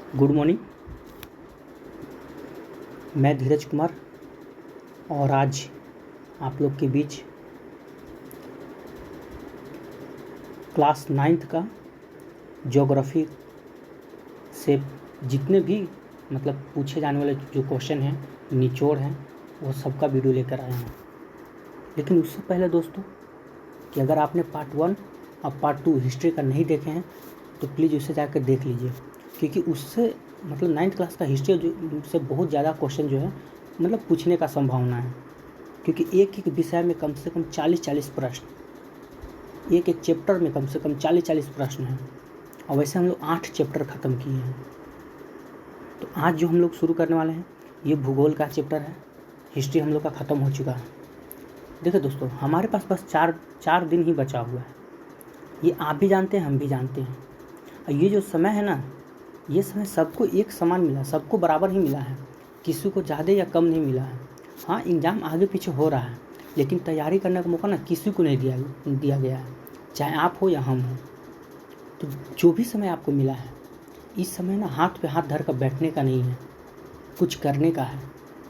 Good morning. मैं धीरज कुमार और आज आप लोग के बीच क्लास 9th का ज्योग्राफी से जितने भी पूछे जाने वाले जो क्वेश्चन हैं, निचोड़ हैं, वो सबका वीडियो लेकर आए हैं। लेकिन उससे पहले दोस्तों कि अगर आपने पार्ट 1 और पार्ट 2 हिस्ट्री का नहीं देखे हैं तो प्लीज़ उसे जाकर देख लीजिए, क्योंकि उससे 9th क्लास का हिस्ट्री जो से बहुत ज़्यादा क्वेश्चन जो है पूछने का संभावना है, क्योंकि एक एक विषय में कम से कम 40-40 प्रश्न, एक एक चैप्टर में कम से कम 40-40 प्रश्न हैं। और वैसे हम लोग 8 चैप्टर ख़त्म किए हैं। तो आज जो हम लोग शुरू करने वाले हैं ये भूगोल का चैप्टर है। हिस्ट्री हम लोग का ख़त्म हो चुका है। देखिए दोस्तों, हमारे पास बस चार दिन ही बचा हुआ है। ये आप भी जानते हैं, हम भी जानते हैं। और ये जो समय है ना, ये समय सबको एक समान मिला, सबको बराबर ही मिला है, किसी को ज़्यादा या कम नहीं मिला है। हाँ, एग्ज़ाम आगे पीछे हो रहा है, लेकिन तैयारी करने का मौका ना किसी को नहीं दिया गया है, चाहे आप हो या हम हो। तो जो भी समय आपको मिला है, इस समय ना हाथ पे हाथ धर कर बैठने का नहीं है, कुछ करने का है।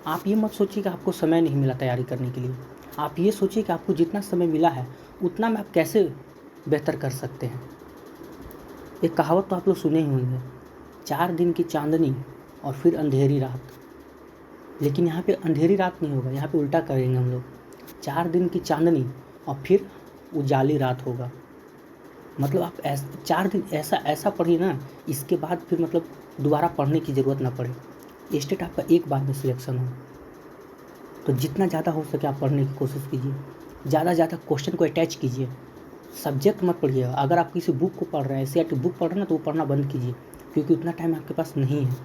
आप ये मत सोचिए कि आपको समय नहीं मिला तैयारी करने के लिए। आप ये सोचिए कि आपको जितना समय मिला है उतना में आप कैसे बेहतर कर सकते हैं। एक कहावत तो आप लोग सुने ही होंगे, 4 दिन की चांदनी और फिर अंधेरी रात। लेकिन यहाँ पे अंधेरी रात नहीं होगा, यहाँ पे उल्टा करेंगे हम लोग। 4 दिन की चांदनी और फिर उजाली रात होगा। आप 4 दिन ऐसा पढ़िए ना, इसके बाद फिर दोबारा पढ़ने की ज़रूरत ना पड़े। स्टेट आपका एक बार में सिलेक्शन हो। तो जितना ज़्यादा हो सके आप पढ़ने की कोशिश कीजिए, ज़्यादा क्वेश्चन को अटैच कीजिए। सब्जेक्ट मत पढ़िएगा। अगर आप किसी बुक को पढ़ रहे हैं, SCERT बुक पढ़ रहे हैं ना, तो वो पढ़ना बंद कीजिए, क्योंकि उतना टाइम आपके पास नहीं है।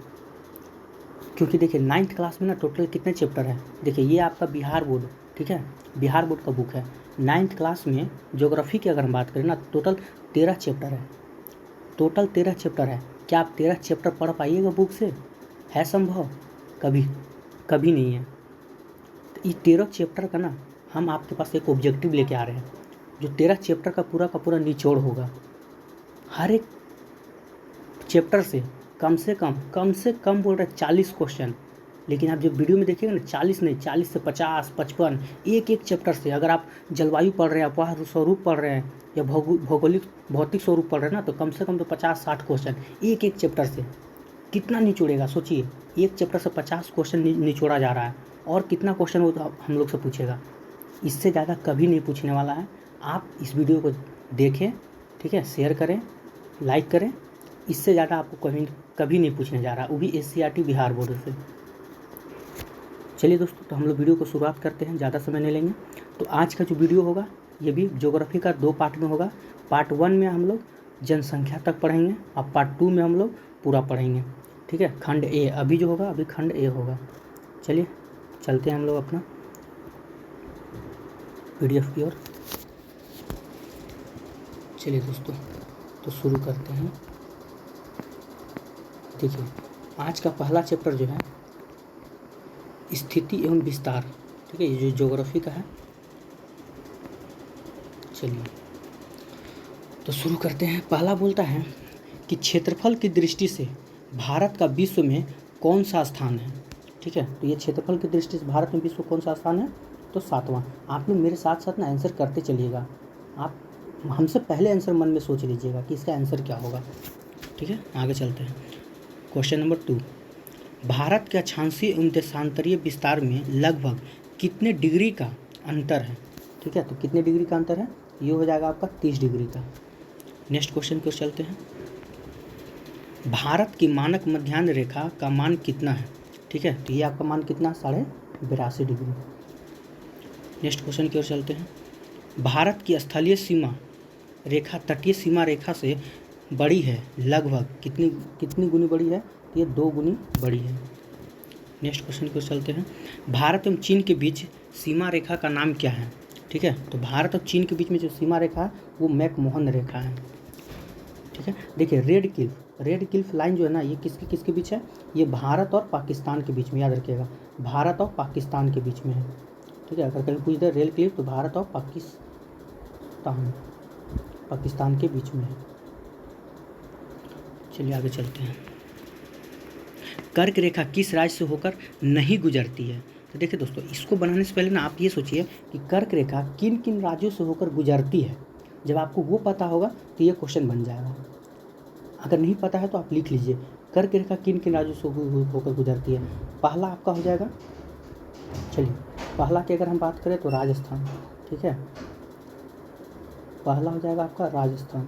क्योंकि देखिए 9th क्लास में ना टोटल कितने चैप्टर हैं। देखिए ये आपका बिहार बोर्ड, ठीक है, बिहार बोर्ड का बुक है। 9th क्लास में ज्योग्राफी की अगर हम बात करें ना, टोटल 13 चैप्टर है। टोटल 13 चैप्टर है। क्या आप 13 चैप्टर पढ़ पाइएगा बुक से? है संभव? कभी नहीं है। तो ये 13 चैप्टर का ना हम आपके पास एक ऑब्जेक्टिव लेके आ रहे हैं, जो 13 चैप्टर का पूरा निचोड़ होगा। हर एक चैप्टर से कम से कम बोल रहे 40 क्वेश्चन। लेकिन आप जब वीडियो में देखिएगा ना, 40 नहीं, 40 से 50, 55, एक चैप्टर से। अगर आप जलवायु पढ़ रहे हैं, अपवाह स्वरूप पढ़ रहे हैं, या भौतिक स्वरूप पढ़ रहे हैं ना, तो कम से कम तो 50-60 क्वेश्चन एक चैप्टर से। कितना निचोड़ेगा सोचिए। एक चैप्टर से 50 क्वेश्चन निचोड़ा जा रहा है, और कितना क्वेश्चन वो तो हम लोग से पूछेगा। इससे ज़्यादा कभी नहीं पूछने वाला है। आप इस वीडियो को देखें, ठीक है, शेयर करें, लाइक करें। इससे ज़्यादा आपको कभी नहीं पूछने जा रहा, वो भी SCERT बिहार बोर्ड से। चलिए दोस्तों, तो हम लोग वीडियो को शुरुआत करते हैं, ज़्यादा समय नहीं लेंगे। तो आज का जो वीडियो होगा ये भी ज्योग्राफी का 2 पार्ट में होगा। पार्ट 1 में हम लोग जनसंख्या तक पढ़ेंगे, और पार्ट 2 में हम लोग पूरा पढ़ेंगे, ठीक है। खंड A अभी जो होगा, अभी खंड A होगा। चलिए चलते हैं हम लोग अपना PDF की ओर। चलिए दोस्तों, तो शुरू करते हैं। देखिए आज का पहला चैप्टर जो है स्थिति एवं विस्तार, ठीक है, ये जो ज्योग्राफी का है। चलिए तो शुरू करते हैं। पहला बोलता है कि क्षेत्रफल की दृष्टि से भारत का विश्व में कौन सा स्थान है, ठीक है। तो ये क्षेत्रफल की दृष्टि से भारत में विश्व कौन सा स्थान है, तो 7वां। आप लोग मेरे साथ साथ ना आंसर करते चलिएगा। आप हमसे पहले आंसर मन में सोच लीजिएगा कि इसका आंसर क्या होगा, ठीक है। आगे चलते हैं। क्वेश्चन नंबर 2, भारत के अक्षांशीय एवं देशांतरीय विस्तार में लगभग कितने डिग्री का अंतर है, ठीक है। तो कितने डिग्री का अंतर है, ये हो जाएगा आपका 30 डिग्री का। नेक्स्ट क्वेश्चन की ओर चलते हैं। भारत की मानक मध्याह्न रेखा का मान कितना है, ठीक है। तो ये आपका मान कितना, 82.5 डिग्री। नेक्स्ट क्वेश्चन की ओर चलते हैं। भारत की स्थलीय सीमा रेखा तटीय सीमा रेखा से बड़ी है, लगभग कितनी गुनी बड़ी है, तो ये 2 गुनी बड़ी है। नेक्स्ट क्वेश्चन की ओर चलते हैं। भारत एवं चीन के बीच सीमा रेखा का नाम क्या है, ठीक है। तो भारत और चीन के बीच में जो सीमा रेखा है वो मैकमोहन रेखा है, ठीक है। देखिए रेड क्लिफ लाइन जो है ना, ये किसके बीच है, ये भारत और पाकिस्तान के बीच में, याद रखिएगा, भारत और पाकिस्तान के बीच में है, ठीक है। अगर कहीं पूछ दे रेड क्लिफ, तो भारत और पाकिस्तान के बीच में है। चलिए आगे चलते हैं। कर्क रेखा किस राज्य से होकर नहीं गुजरती है। तो देखिए दोस्तों, इसको बनाने से पहले ना आप ये सोचिए कि कर्क रेखा किन किन राज्यों से होकर गुजरती है। जब आपको वो पता होगा तो ये क्वेश्चन बन जाएगा। अगर नहीं पता है तो आप लिख लीजिए कर्क रेखा किन किन राज्यों से होकर गुजरती है। पहला आपका हो जाएगा, चलिए पहला की अगर हम बात करें तो राजस्थान, ठीक है, पहला हो जाएगा आपका राजस्थान।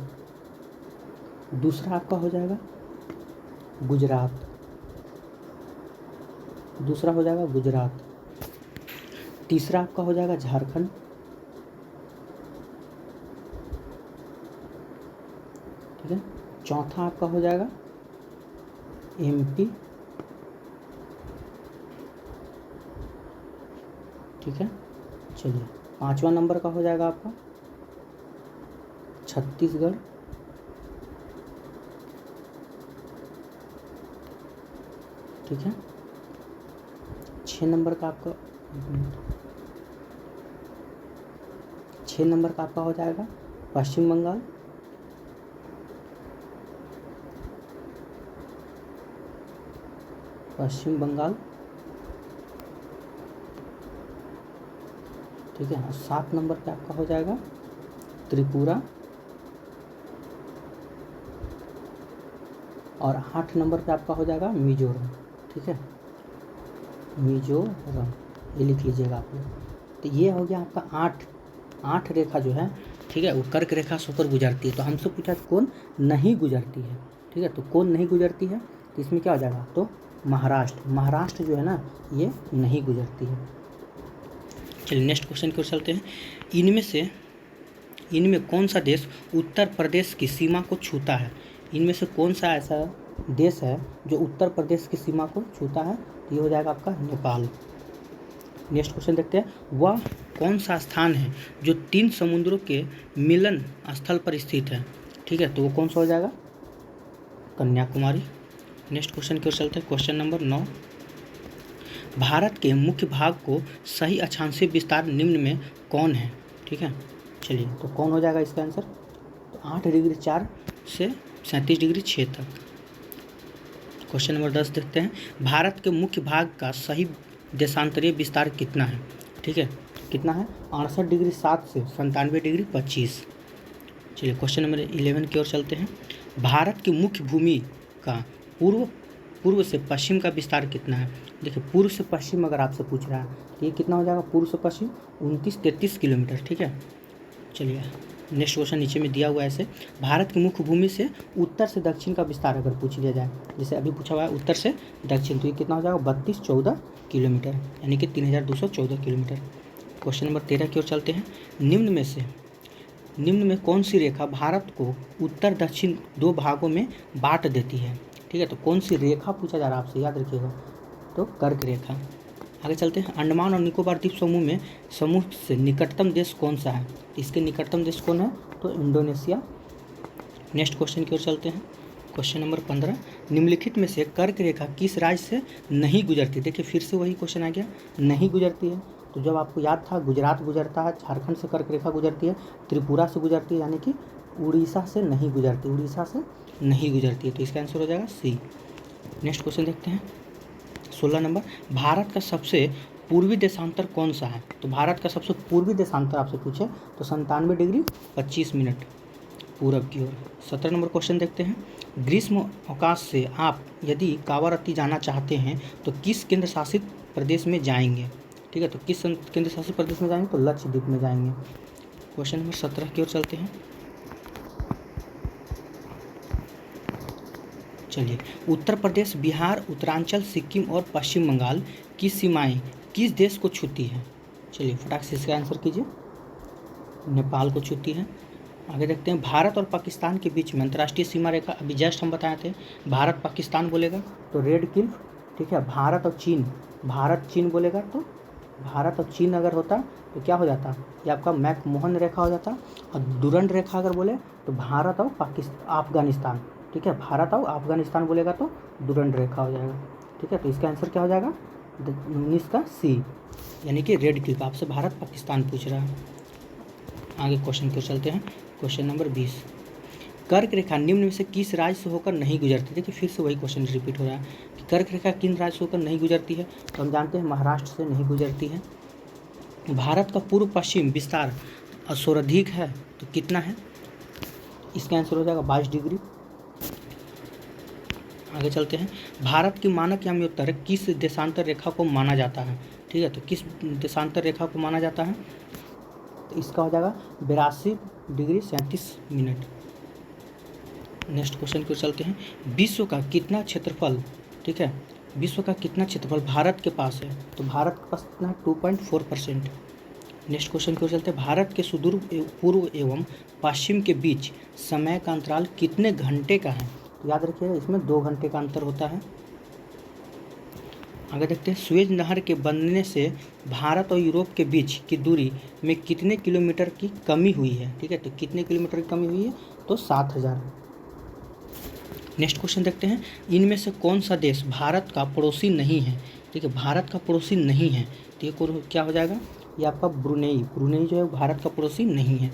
दूसरा आपका हो जाएगा गुजरात, दूसरा हो जाएगा गुजरात। तीसरा आपका हो जाएगा झारखंड। ठीक है, चौथा आपका हो जाएगा एमपी। ठीक है, चलिए पांचवा नंबर का हो जाएगा आपका छत्तीसगढ़। ठीक है, 6 नंबर का आपका 6 नंबर का आपका हो जाएगा पश्चिम बंगाल। पश्चिम बंगाल। ठीक है, और 7 नंबर पे आपका हो जाएगा त्रिपुरा। और 8 नंबर पे आपका हो जाएगा मिजोरम। ठीक है, मिजोरम, ये लिख लीजिएगा आप लोग। तो ये हो गया आपका 8 रेखा जो है, ठीक है, वो कर्क रेखा से होकर गुजरती है। तो हमसे पूछा कौन नहीं गुजरती है। ठीक है, तो कौन नहीं गुजरती है, तो इसमें क्या हो जाएगा, तो महाराष्ट्र जो है ना, ये नहीं गुजरती है। चलिए नेक्स्ट क्वेश्चन की ओर चलते हैं। इनमें कौन सा देश उत्तर प्रदेश की सीमा को छूता है। इनमें से कौन सा ऐसा देश है जो उत्तर प्रदेश की सीमा को छूता है, तो ये हो जाएगा आपका नेपाल। नेक्स्ट क्वेश्चन देखते हैं, वह कौन सा स्थान है जो 3 समुद्रों के मिलन स्थल पर स्थित है। ठीक है, तो वो कौन सा हो जाएगा, कन्याकुमारी। नेक्स्ट क्वेश्चन की ओर चलते हैं, क्वेश्चन नंबर 9। भारत के मुख्य भाग को सही अक्षांशीय विस्तार निम्न में कौन है। ठीक है, चलिए तो कौन हो जाएगा इसका आंसर, तो 8 डिग्री 4 से 37 डिग्री 6 तक। क्वेश्चन नंबर 10 देखते हैं, भारत के मुख्य भाग का सही देशांतरीय विस्तार कितना है। ठीक है, कितना है, 68 डिग्री 7 से 97 डिग्री 25। चलिए क्वेश्चन नंबर 11 की ओर चलते हैं, भारत की मुख्य भूमि का पूर्व से पश्चिम का विस्तार कितना है। देखिए पूर्व से पश्चिम अगर आपसे पूछ रहा है तो ये कितना हो जाएगा, पूर्व से पश्चिम 29-33 किलोमीटर। ठीक है, चलिए नेक्स्ट क्वेश्चन नीचे में दिया हुआ है ऐसे, भारत की मुख्य भूमि से उत्तर से दक्षिण का विस्तार अगर पूछ लिया जाए, जैसे अभी पूछा हुआ है उत्तर से दक्षिण, तो ये कितना हो जाएगा, 32-14 किलोमीटर, यानी कि 3214 किलोमीटर। क्वेश्चन नंबर 13 की ओर चलते हैं, निम्न में कौन सी रेखा भारत को उत्तर दक्षिण 2 भागों में बांट देती है। ठीक है, तो कौन सी रेखा पूछा जा रहा है आपसे, याद रखिएगा, तो कर्क रेखा। आगे चलते हैं, अंडमान और निकोबार द्वीप समूह से निकटतम देश कौन सा है। इसके निकटतम देश कौन है, तो इंडोनेशिया। नेक्स्ट क्वेश्चन की ओर चलते हैं, क्वेश्चन नंबर 15, निम्नलिखित में से कर्क रेखा किस राज्य से नहीं गुजरती। देखिए फिर से वही क्वेश्चन आ गया, नहीं गुजरती है। तो जब आपको याद था गुजरात गुजरता है, झारखंड से कर्क रेखा गुजरती है, त्रिपुरा से गुजरती है, यानी कि उड़ीसा से नहीं गुजरती, तो इसका आंसर हो जाएगा सी। नेक्स्ट क्वेश्चन देखते हैं 16 नंबर, भारत का सबसे पूर्वी देशांतर कौन सा है। तो भारत का सबसे पूर्वी देशांतर आपसे पूछे तो 97 डिग्री 25 मिनट पूरब की ओर। 17 नंबर क्वेश्चन देखते हैं, ग्रीष्म अवकाश से आप यदि कावारत्ती जाना चाहते हैं तो किस केंद्र शासित प्रदेश में जाएंगे। ठीक है, तो किस केंद्र शासित प्रदेश में जाएंगे, तो लक्षद्वीप में जाएंगे। क्वेश्चन नंबर 17 की ओर चलते हैं, चलिए, उत्तर प्रदेश, बिहार, उत्तरांचल, सिक्किम और पश्चिम बंगाल की सीमाएं किस देश को छूती हैं। चलिए फटाक से इसका आंसर कीजिए, नेपाल को छूती है। आगे देखते हैं, भारत और पाकिस्तान के बीच में अंतर्राष्ट्रीय सीमा रेखा, अभी जस्ट हम बताए थे, भारत पाकिस्तान बोलेगा तो रेड क्लिफ। ठीक है, भारत चीन बोलेगा तो भारत और चीन अगर होता तो क्या हो जाता, ये आपका मैकमोहन रेखा हो जाता। और डुरंड रेखा अगर बोले तो भारत और अफगानिस्तान। ठीक है, भारत और अफगानिस्तान बोलेगा तो डुरंड रेखा हो जाएगा। ठीक है, तो इसका आंसर क्या हो जाएगा, 19 का सी, यानी कि रेड क्लिफ। आपसे भारत पाकिस्तान पूछ रहा है। आगे क्वेश्चन को चलते हैं, क्वेश्चन नंबर 20, कर्क रेखा निम्न में से किस राज्य से होकर नहीं गुजरती? देखिए फिर से वही क्वेश्चन रिपीट हो रहा है कि कर्क रेखा किन राज्य से होकर नहीं गुजरती है? तो हम जानते हैं महाराष्ट्र से नहीं गुजरती है। भारत का पूर्व पश्चिम विस्तार सर्वाधिक है तो कितना है? इसका आंसर हो जाएगा 22 डिग्री। आगे चलते हैं। भारत की मानक याम्योत्तर किस देशांतर रेखा को माना जाता है? ठीक है, तो किस देशांतर रेखा को माना जाता है? तो इसका हो जाएगा 82 डिग्री 37 मिनट। नेक्स्ट क्वेश्चन की ओर चलते हैं। विश्व का कितना क्षेत्रफल, ठीक है, विश्व का कितना क्षेत्रफल भारत के पास है? तो भारत के पास कितना है? 2.4%। नेक्स्ट क्वेश्चन की ओर चलते हैं। भारत के सुदूर पूर्व एवं पश्चिम के बीच समय का अंतराल कितने घंटे का है? तो याद रखिएगा इसमें 2 घंटे का अंतर होता है। आगे देखते हैं। सुएज नहर के बनने से भारत और यूरोप के बीच की दूरी में कितने किलोमीटर की कमी हुई है? ठीक है, तो कितने किलोमीटर की कमी हुई है? तो 7000। नेक्स्ट क्वेश्चन देखते हैं। इनमें से कौन सा देश भारत का पड़ोसी नहीं है? ठीक है, भारत का पड़ोसी नहीं है तो ये क्या हो जाएगा? ये आपका ब्रुनेई। ब्रुनेई जो है भारत का पड़ोसी नहीं है।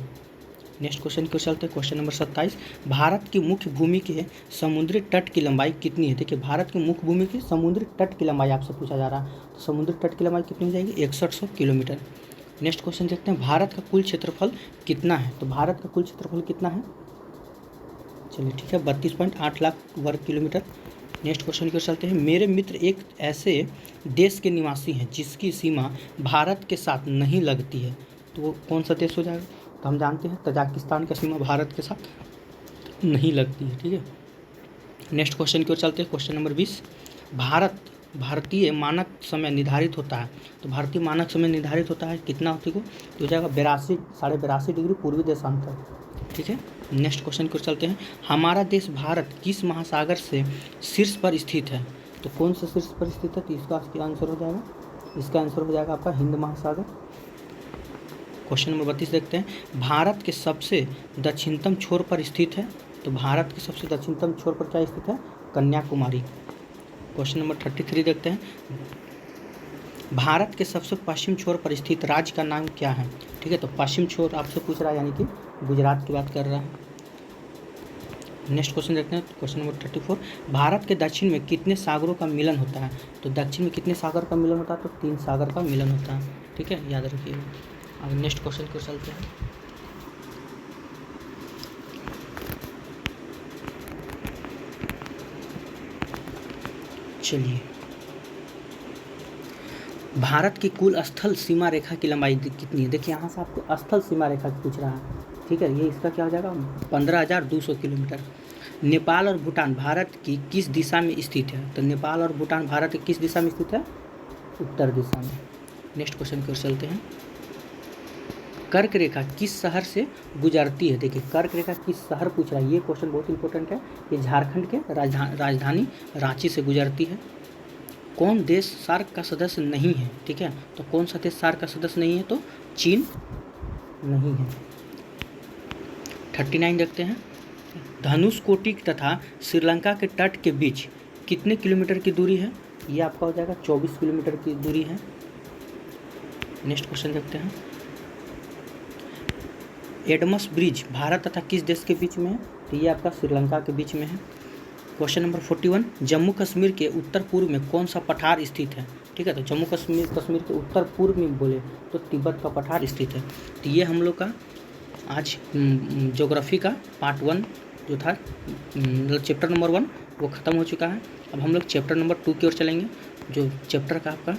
नेक्स्ट क्वेश्चन की ओर चलते हैं। Question number 27। भारत की मुख्य भूमि के समुद्री तट की लंबाई कितनी है? देखिए भारत की मुख्य भूमि की समुद्री तट की लंबाई आपसे पूछा जा रहा है, तो समुद्री तट की लंबाई कितनी हो जाएगी? 6100 किलोमीटर। नेक्स्ट क्वेश्चन देखते हैं। भारत का कुल क्षेत्रफल कितना है? तो भारत का कुल क्षेत्रफल कितना है? चलिए ठीक है, 32.8 लाख वर्ग किलोमीटर। नेक्स्ट क्वेश्चन की ओर चलते हैं। मेरे मित्र एक ऐसे देश के निवासी हैं जिसकी सीमा भारत के साथ नहीं लगती है, तो वो कौन सा देश हो जाएगा? तो हम जानते हैं तजाकिस्तान का सीमा भारत के साथ नहीं लगती है। ठीक है, नेक्स्ट क्वेश्चन की ओर चलते हैं। Question number 20। भारतीय मानक समय निर्धारित होता है, तो भारतीय मानक समय निर्धारित होता है कितना होती को? तो हो जाएगा 82 डिग्री पूर्वी देशांतर। ठीक है, नेक्स्ट क्वेश्चन की ओर चलते हैं। हमारा देश भारत किस महासागर से शीर्ष पर स्थित है? तो कौन से शीर्ष पर स्थित है? तो इसका आंसर हो जाएगा, इसका आंसर हो जाएगा आपका हिंद महासागर। क्वेश्चन नंबर 32 देखते हैं। भारत के सबसे दक्षिणतम छोर पर स्थित है, तो भारत के सबसे दक्षिणतम छोर पर क्या स्थित है? कन्याकुमारी। क्वेश्चन नंबर 33 देखते हैं। भारत के सबसे पश्चिम छोर पर स्थित राज्य का नाम क्या है? ठीक है, तो पश्चिम छोर आपसे पूछ रहा है, यानी कि गुजरात की बात कर रहा है। नेक्स्ट क्वेश्चन देखते हैं। Question number 34। भारत के दक्षिण में कितने सागरों का मिलन होता है? तो दक्षिण में कितने सागर का मिलन होता है? तो 3 सागर का मिलन होता है। ठीक है, याद रखिएगा। अब नेक्स्ट क्वेश्चन को चलते हैं। चलिए, भारत की कुल स्थल सीमा रेखा की लंबाई कितनी है? देखिए यहाँ से आपको स्थल सीमा रेखा पूछ रहा है। ठीक है, ये इसका क्या हो जाएगा? 15,200 किलोमीटर। नेपाल और भूटान भारत की किस दिशा में स्थित है? तो नेपाल और भूटान भारत की किस दिशा में स्थित है? उत्तर दिशा में। नेक्स्ट क्वेश्चन की ओर चलते हैं। कर्क रेखा किस शहर से गुजरती है? देखिए कर्क रेखा किस शहर पूछ रहा है, ये क्वेश्चन बहुत इंपॉर्टेंट है। ये झारखंड के राजधानी रांची से गुजरती है। कौन देश सार्क का सदस्य नहीं है? ठीक है, तो कौन सा देश सार्क का सदस्य नहीं है? तो चीन नहीं है। 39 देखते हैं। धनुषकोटी तथा श्रीलंका के तट के बीच कितने किलोमीटर की दूरी है? ये आपका हो जाएगा 24 किलोमीटर की दूरी है। नेक्स्ट क्वेश्चन देखते हैं। एडमस ब्रिज भारत तथा किस देश के बीच में है? तो ये आपका श्रीलंका के बीच में है। Question number 41। जम्मू कश्मीर के उत्तर पूर्व में कौन सा पठार स्थित है? ठीक है, तो जम्मू कश्मीर के उत्तर पूर्व में बोले तो तिब्बत का पठार स्थित है। तो ये हम लोग का आज ज्योग्राफी का पार्ट 1 जो था, मतलब चैप्टर नंबर 1 वो ख़त्म हो चुका है। अब हम लोग चैप्टर नंबर 2 की ओर चलेंगे। जो चैप्टर का आपका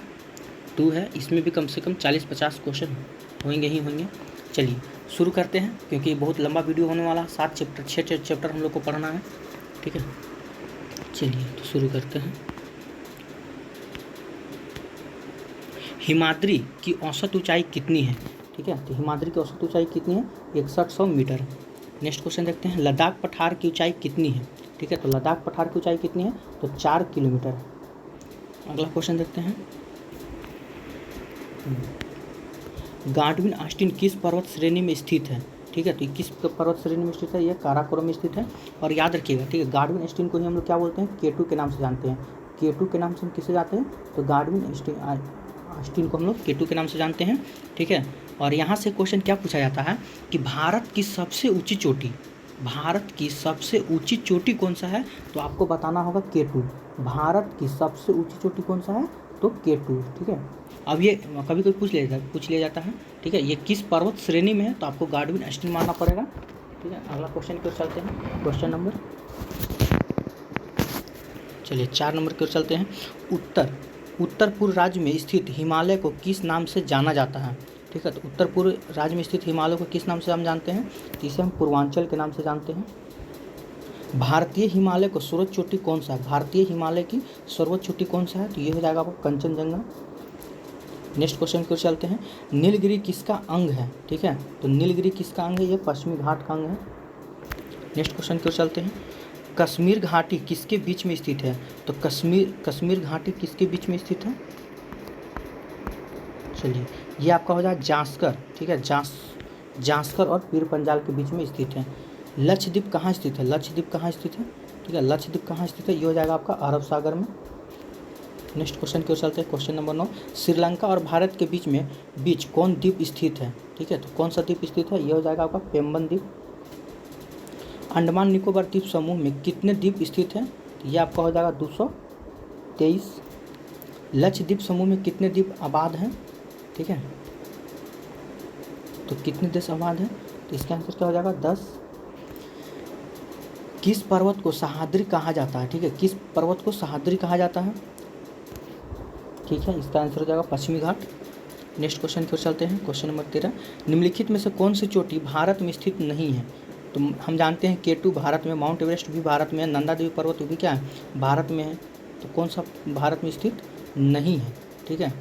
2 है, इसमें भी कम से कम 40-50 क्वेश्चन होंगे ही होंगे। चलिए शुरू करते हैं, क्योंकि बहुत लंबा वीडियो होने वाला है। 6 चैप्टर हम लोग को पढ़ना है। ठीक है, चलिए तो शुरू करते हैं। हिमाद्री की औसत ऊंचाई कितनी है? ठीक है, तो हिमाद्री की औसत ऊंचाई कितनी है? 6100 मीटर। नेक्स्ट क्वेश्चन देखते हैं। लद्दाख पठार की ऊंचाई कितनी है? ठीक है, तो लद्दाख पठार की ऊंचाई कितनी है? तो 4 किलोमीटर। अगला क्वेश्चन देखते हैं। गाडविन ऑस्टिन किस पर्वत श्रेणी में स्थित है? ठीक है, तो किस पर्वत श्रेणी में स्थित है? ये काराकोरम में स्थित है। और याद रखिएगा, ठीक है, गाडविन ऑस्टिन को ही हम लोग क्या बोलते हैं? K2 के नाम से जानते हैं। K2 के नाम से हम किसे जानते हैं? तो गाडविन ऑस्टिन को हम लोग K2 के नाम से जानते हैं। ठीक है, और यहाँ से क्वेश्चन क्या पूछा जाता है कि भारत की सबसे ऊंची चोटी, भारत की सबसे ऊंची चोटी कौन सा है? तो आपको बताना होगा K2। भारत की सबसे ऊंची चोटी कौन सा है? तो K2। ठीक है, अब ये कभी कोई पूछ लिया जाता है, ठीक है, ये किस पर्वत श्रेणी में है? तो आपको गार्डविन स्टील मानना पड़ेगा। ठीक है, अगला क्वेश्चन की ओर चलते हैं। क्वेश्चन नंबर, चलिए 4 नंबर की ओर चलते हैं। उत्तर पूर्व राज्य में स्थित हिमालय को किस नाम से जाना जाता है? ठीक है, तो उत्तर पूर्व राज्य में स्थित हिमालय को किस नाम से हम जानते हैं? तो इसे हम पूर्वांचल के नाम से जानते हैं। भारतीय हिमालय को सर्वोच्च चोटी कौन सा है? भारतीय हिमालय की सर्वोच्च चोटी कौन सा है? तो ये हो जाएगा आपका कंचनजंगा। नेक्स्ट क्वेश्चन की ओर चलते हैं। नीलगिरी किसका अंग है? ठीक है, तो नीलगिरी किसका अंग है? ये पश्चिमी घाट का अंग है। नेक्स्ट क्वेश्चन की ओर चलते हैं। कश्मीर घाटी किसके बीच में स्थित है? तो कश्मीर घाटी किसके बीच में स्थित है? चलिए, ये आपका हो जाएगा जांस्कर। ठीक है, जांस्कर और पीर पंजाल के बीच में स्थित है। लक्षद्वीप कहाँ स्थित है? लक्षद्वीप कहाँ स्थित है? ठीक है, लक्षद्वीप कहाँ स्थित है? ये हो जाएगा आपका अरब सागर में। नेक्स्ट क्वेश्चन की ओर चलते हैं। Question number 9। श्रीलंका और भारत के बीच कौन द्वीप स्थित है? ठीक है, तो कौन सा द्वीप स्थित है? ये हो जाएगा आपका पेम्बन द्वीप। अंडमान निकोबार द्वीप समूह में कितने द्वीप स्थित हैं? ये आपका हो जाएगा 223। लक्षद्वीप समूह में कितने द्वीप आबाद हैं? ठीक है, तो कितने देश आबाद हैं? तो इसका आंसर क्या हो जाएगा? 10। किस पर्वत को सह्याद्री कहा जाता है? ठीक है, किस पर्वत को सह्याद्री कहा जाता है? ठीक है, इसका आंसर हो जाएगा पश्चिमी घाट। नेक्स्ट क्वेश्चन की ओर चलते हैं। Question number 13। निम्नलिखित में से कौन सी चोटी भारत में स्थित नहीं है? तो हम जानते हैं K2 भारत में, माउंट एवरेस्ट भी भारत में है, नंदा देवी पर्वत भी क्या है? भारत में है। तो कौन सा भारत में स्थित नहीं है? ठीक है,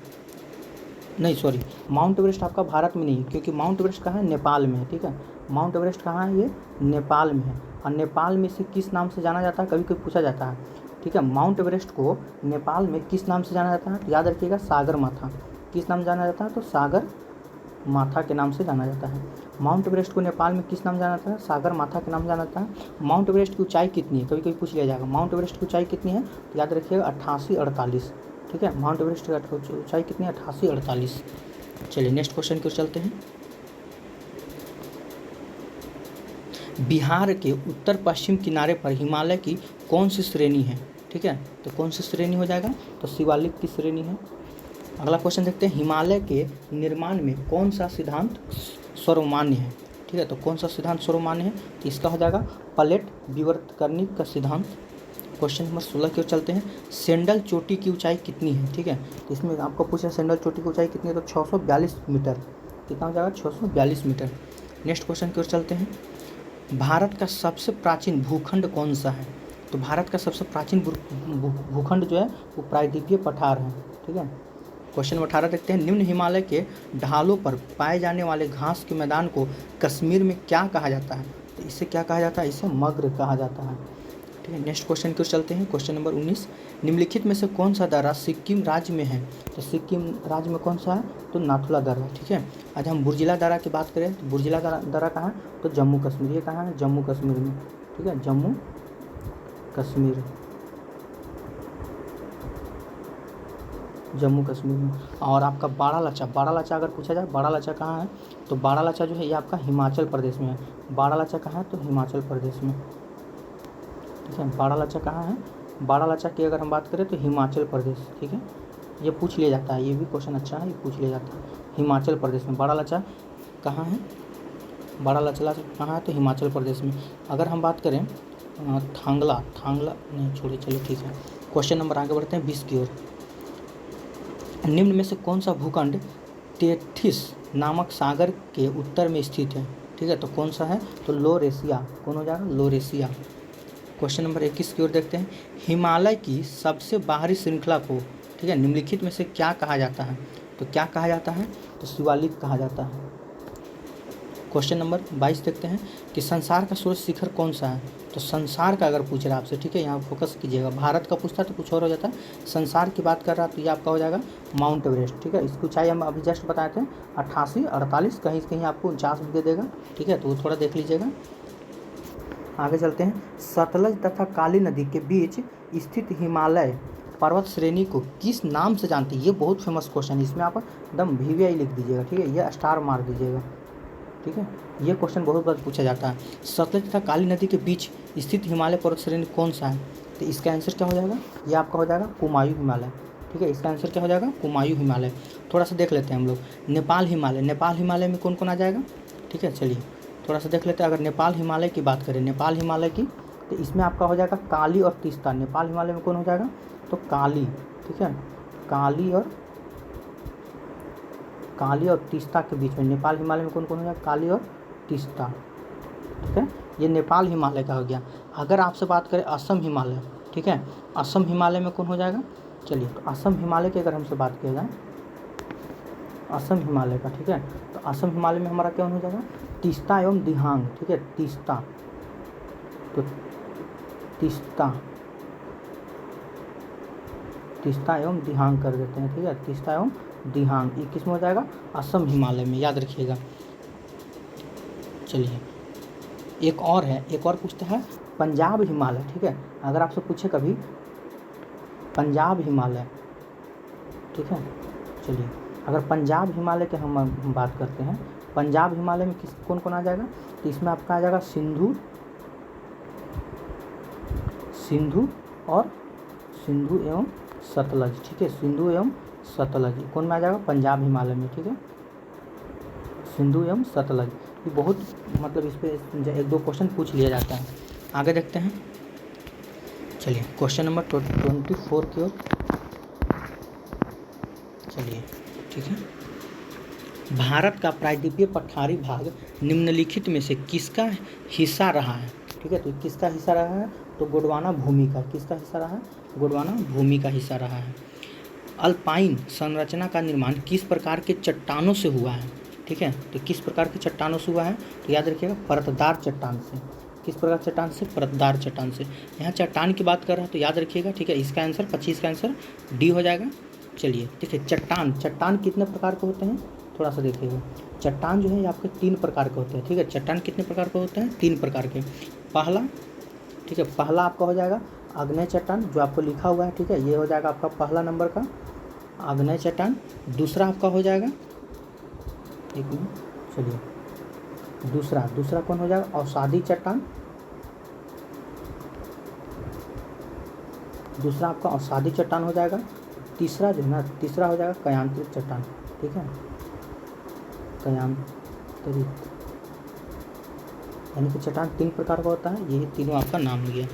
नहीं सॉरी, माउंट एवरेस्ट आपका भारत में नहीं, क्योंकि माउंट एवरेस्ट कहाँ है? नेपाल में है। ठीक है, माउंट एवरेस्ट कहाँ है? ये नेपाल में है। और नेपाल में इसे किस नाम से जाना जाता है? कभी कोई पूछा जाता है। ठीक है, माउंट एवरेस्ट को नेपाल में किस नाम से जाना जाता है? तो याद रखिएगा, सागर माथा। किस नाम से जाना जाता है? तो सागर माथा के नाम से जाना जाता है। माउंट एवरेस्ट को नेपाल में किस नाम से जाना जाता है? सागर माथा के नाम से जाना जाता है। माउंट एवरेस्ट की ऊंचाई कितनी है? कभी कभी पूछ लिया जाएगा, माउंट एवरेस्ट की ऊंचाई कितनी है? तो याद रखिएगा 8848। ठीक है, माउंट एवरेस्ट की ऊंचाई कितनी है? 8848। चलिए नेक्स्ट क्वेश्चन की ओर चलते हैं। बिहार के उत्तर पश्चिम किनारे पर हिमालय की कौन सी श्रेणी है? ठीक है, तो कौन सी श्रेणी हो जाएगा? तो शिवालिक की श्रेणी है। अगला क्वेश्चन देखते हैं। हिमालय के निर्माण में कौन सा सिद्धांत सर्वमान्य है? ठीक है, तो कौन सा सिद्धांत सर्वमान्य है? तो इसका हो जाएगा प्लेट विवर्तकर्णी का सिद्धांत। क्वेश्चन नंबर 16 की ओर चलते हैं। सेंडल चोटी की ऊंचाई कितनी है? ठीक है, तो इसमें आपको पूछा सेंडल चोटी की ऊंचाई कितनी है? तो 642 मीटर। कितना हो जाएगा? 642 मीटर। नेक्स्ट क्वेश्चन की ओर चलते हैं। भारत का सबसे प्राचीन भूखंड कौन सा है? तो भारत का सबसे प्राचीन भूखंड जो है वो प्रायद्वीपीय पठार है। ठीक है, क्वेश्चन नंबर 18 देखते हैं। निम्न हिमालय के ढालों पर पाए जाने वाले घास के मैदान को कश्मीर में क्या कहा जाता है? तो इसे क्या कहा जाता है? इसे मग्र कहा जाता है। ठीक है, नेक्स्ट क्वेश्चन की ओर चलते हैं। Question number 19। निम्नलिखित में से कौन सा दर्रा सिक्किम राज्य में है? तो सिक्किम राज्य में कौन सा है? तो नाथुला दर्रा। ठीक है, आज हम बुर्जिला दर्रा की बात करें तो बुर्जिला दर्रा कहाँ है? तो जम्मू कश्मीर। ये कहाँ है? जम्मू कश्मीर में। ठीक है, जम्मू कश्मीर, जम्मू कश्मीर में। और आपका बारालाचा अगर पूछा जाए, बारालाचा कहाँ है? तो बारालाचा जो है ये आपका हिमाचल प्रदेश में है। बारालाचा कहाँ है? तो हिमाचल प्रदेश में। ठीक है, बारालाचा कहाँ है? बारालाचा की अगर हम बात करें तो हिमाचल प्रदेश। ठीक है, ये पूछ लिया जाता है, ये भी क्वेश्चन अच्छा है, ये पूछ लिया जाता है। हिमाचल प्रदेश में बारालाचा कहाँ है? बारालाचा कहाँ है? तो हिमाचल प्रदेश में। अगर हम बात करें थांगला नहीं छोड़िए, चलो ठीक है। क्वेश्चन नंबर आगे बढ़ते हैं 20 की ओर। निम्न में से कौन सा भूखंड टेथिस नामक सागर के उत्तर में स्थित है? ठीक है, तो कौन सा है? तो लोरेशिया। कौन हो जाएगा? लोरेशिया। क्वेश्चन नंबर 21 की ओर देखते हैं। हिमालय की सबसे बाहरी श्रृंखला को, ठीक है, निम्नलिखित में से क्या कहा जाता है? तो क्या कहा जाता है? तो शिवालिक कहा जाता है। क्वेश्चन नंबर 22 देखते हैं कि संसार का सर्वोच्च शिखर कौन सा है? तो संसार का अगर पूछ रहा है आपसे, ठीक है, यहाँ फोकस कीजिएगा। भारत का पूछता तो कुछ और हो जाता है, संसार की बात कर रहा तो ये आपका हो जाएगा माउंट एवरेस्ट। ठीक है, इसकी ऊंचाई हम अभी जस्ट बताए थे 88, 48, कहीं कहीं आपको 49 भी दे देगा। ठीक है, तो थोड़ा देख लीजिएगा। आगे चलते हैं। सतलज तथा काली नदी के बीच स्थित हिमालय पर्वत श्रेणी को किस नाम से जानते हैं? ये बहुत फेमस क्वेश्चन है, इसमें आप एकदम VVI लिख दीजिएगा। ठीक है, ये स्टार मार दीजिएगा। ठीक ठीक है, ये क्वेश्चन बहुत बार पूछा जाता है। सतलज तथा काली नदी के बीच स्थित हिमालय पर्वत श्रेणी कौन सा है? तो इसका आंसर क्या हो जाएगा? ये आपका हो जाएगा कुमायूं हिमालय। ठीक है, इसका आंसर क्या हो जाएगा? कुमायूं हिमालय। थोड़ा सा देख लेते हैं हम लोग। नेपाल हिमालय, नेपाल हिमालय में कौन कौन आ जाएगा? ठीक है, चलिए थोड़ा सा देख लेते हैं। अगर नेपाल हिमालय की बात करें, नेपाल हिमालय की, तो इसमें आपका हो जाएगा काली और तीस्ता। नेपाल हिमालय में कौन हो जाएगा? तो काली। ठीक है, काली और तीस्ता के बीच में नेपाल हिमालय में कौन कौन हो जाएगा? काली और तीस्ता। ठीक है, ये नेपाल हिमालय का हो गया। अगर आपसे बात करें असम हिमालय, ठीक है, असम हिमालय में कौन हो जाएगा? चलिए, तो असम हिमालय की अगर हमसे बात किया जाए, असम हिमालय का, ठीक है, तो असम हिमालय में हमारा क्या हो जाएगा? तीस्ता एवं दिहांग। ठीक है, तीस्ता, तो तीस्ता एवं दिहांग कर देते हैं। ठीक है, तीस्ता एवं दिहांग, ये किस में हो जाएगा? असम हिमालय में, याद रखिएगा। चलिए, एक और है, एक और पूछता है पंजाब हिमालय। ठीक है, अगर आपसे पूछे कभी पंजाब हिमालय, ठीक है, चलिए अगर पंजाब हिमालय के हम बात करते हैं, पंजाब हिमालय में किस कौन कौन आ जाएगा? तो इसमें आपका आ जाएगा सिंधु एवं सतलज। ठीक है, सिंधु एवं सतलज कौन में आ जाएगा? पंजाब हिमालय में। ठीक है, सिंधु एवं सतलज, ये बहुत मतलब इस पर एक दो क्वेश्चन पूछ लिया जाता है। आगे देखते हैं। चलिए, क्वेश्चन नंबर 24 की ओर चलिए। ठीक है, भारत का प्रायद्वीपीय पठारी भाग निम्नलिखित में से किसका हिस्सा रहा है? ठीक है, तो किसका हिस्सा रहा है? तो गोंडवाना भूमि का। किसका हिस्सा रहा है? गोंडवाना भूमि का हिस्सा रहा है। अल्पाइन संरचना का निर्माण किस प्रकार के चट्टानों से हुआ है? ठीक है, तो किस प्रकार के चट्टानों से हुआ है? तो याद रखिएगा, परतदार चट्टान से। किस प्रकार चट्टान से? परतदार चट्टान से। यहाँ चट्टान की बात कर रहा है तो याद रखिएगा। ठीक है, इसका आंसर 25 का आंसर डी हो जाएगा। चलिए, देखिए चट्टान कितने प्रकार के होते हैं? थोड़ा सा देखिएगा। चट्टान जो है आपके 3 प्रकार के होते हैं। ठीक है, चट्टान कितने प्रकार के होते हैं? 3 प्रकार के। पहला, ठीक है, पहला आपका हो जाएगा आग्नेय चट्टान, जो आपको लिखा हुआ है। ठीक है, ये हो जाएगा आपका पहला नंबर का आग्नेय चट्टान। दूसरा आपका हो जाएगा, एक मिनट, चलिए, दूसरा कौन हो जाएगा? अवसादी चट्टान। दूसरा आपका अवसादी चट्टान हो जाएगा। तीसरा जो है ना, तीसरा हो जाएगा कयांतरित चट्टान। ठीक है, कयांतरित, यानी कि चट्टान 3 प्रकार का होता है। ये तीनों आपका नाम लिया।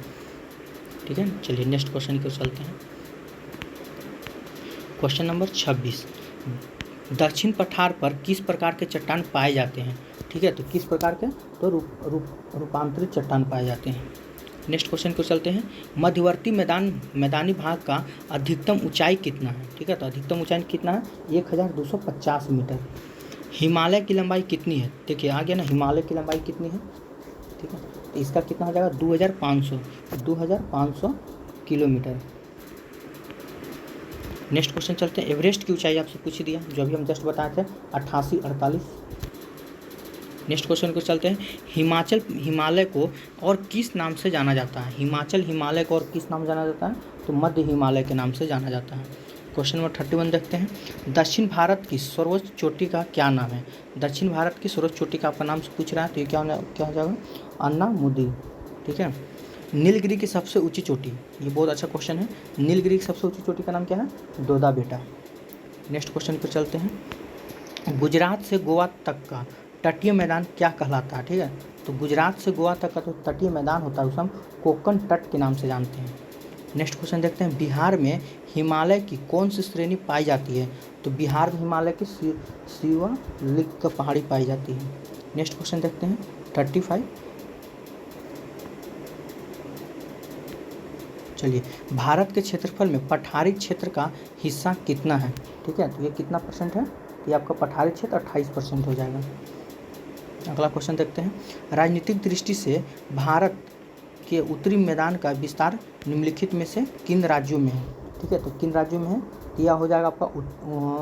ठीक है, चलिए नेक्स्ट क्वेश्चन की ओर चलते हैं। क्वेश्चन नंबर 26, दक्षिण पठार पर किस प्रकार के चट्टान पाए जाते हैं? ठीक है, तो किस प्रकार के? तो रूपांतरित चट्टान पाए जाते हैं। नेक्स्ट क्वेश्चन को चलते हैं। मध्यवर्ती मैदानी भाग का अधिकतम ऊंचाई कितना है? ठीक है, तो अधिकतम ऊंचाई कितना है? 1250 मीटर। हिमालय की लंबाई कितनी है? देखिए आ गया ना, हिमालय की लंबाई कितनी है? ठीक है, तो इसका कितना हो जाएगा? 2500 किलोमीटर। नेक्स्ट क्वेश्चन चलते हैं। एवरेस्ट की ऊंचाई आपसे पूछ दिया, जो अभी हम जस्ट बताए थे, 88-48। नेक्स्ट क्वेश्चन को चलते हैं। हिमालय को और किस नाम से जाना जाता है? हिमाचल हिमालय को और किस नाम से जाना जाता है? तो मध्य हिमालय के नाम से जाना जाता है। क्वेश्चन नंबर 31 देखते हैं। दक्षिण भारत की सर्वोच्च चोटी का क्या नाम है? दक्षिण भारत की सर्वोच्च चोटी का आपका नाम से पूछ रहा है, तो ये क्या हो जाएगा? अन्नामुदी। ठीक है, नीलगिरी की सबसे ऊंची चोटी, ये बहुत अच्छा क्वेश्चन है। नीलगिरी की सबसे ऊंची चोटी का नाम क्या है? दोदा बेटा। नेक्स्ट क्वेश्चन पर चलते हैं। गुजरात से गोवा तक का तटीय मैदान क्या कहलाता है? ठीक है, तो गुजरात से गोवा तक का तो तटीय मैदान होता है, उसे हम कोंकण तट के नाम से जानते हैं। नेक्स्ट क्वेश्चन देखते हैं। बिहार में हिमालय की कौन सी श्रेणी पाई जाती है? तो बिहार में हिमालय की शिवालिक पहाड़ी पाई जाती है। नेक्स्ट क्वेश्चन देखते हैं 35। चलिए, भारत के क्षेत्रफल में पठारी क्षेत्र का हिस्सा कितना है? ठीक है, तो ये कितना % है? ये आपका पठारी क्षेत्र 28% हो जाएगा। अगला क्वेश्चन देखते हैं। राजनीतिक दृष्टि से भारत के उत्तरी मैदान का विस्तार निम्नलिखित में से किन राज्यों में है? ठीक है, तो किन राज्यों में है? यह हो जाएगा आपका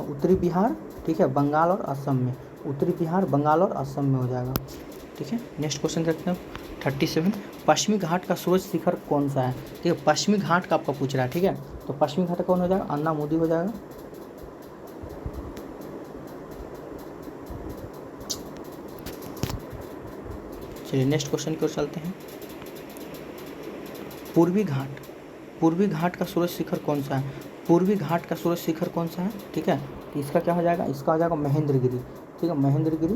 उत्तरी बिहार, ठीक है, बंगाल और असम में। उत्तरी बिहार, बंगाल और असम में हो जाएगा। ठीक है, नेक्स्ट क्वेश्चन देखते हैं 37। पश्चिमी घाट का सूरज शिखर कौन सा है? ठीक है, पश्चिमी घाट का आपका पूछ रहा है। ठीक है, तो पश्चिमी घाट कौन हो जाएगा? अन्नामुदी हो जाएगा। चलिए नेक्स्ट क्वेश्चन की ओर चलते हैं। पूर्वी घाट का सूरज शिखर कौन सा है? पूर्वी घाट का सूरज शिखर कौन सा है? ठीक है, तो इसका क्या हो जाएगा? इसका हो जाएगा महेंद्रगिरी। ठीक है, महेंद्रगिरी।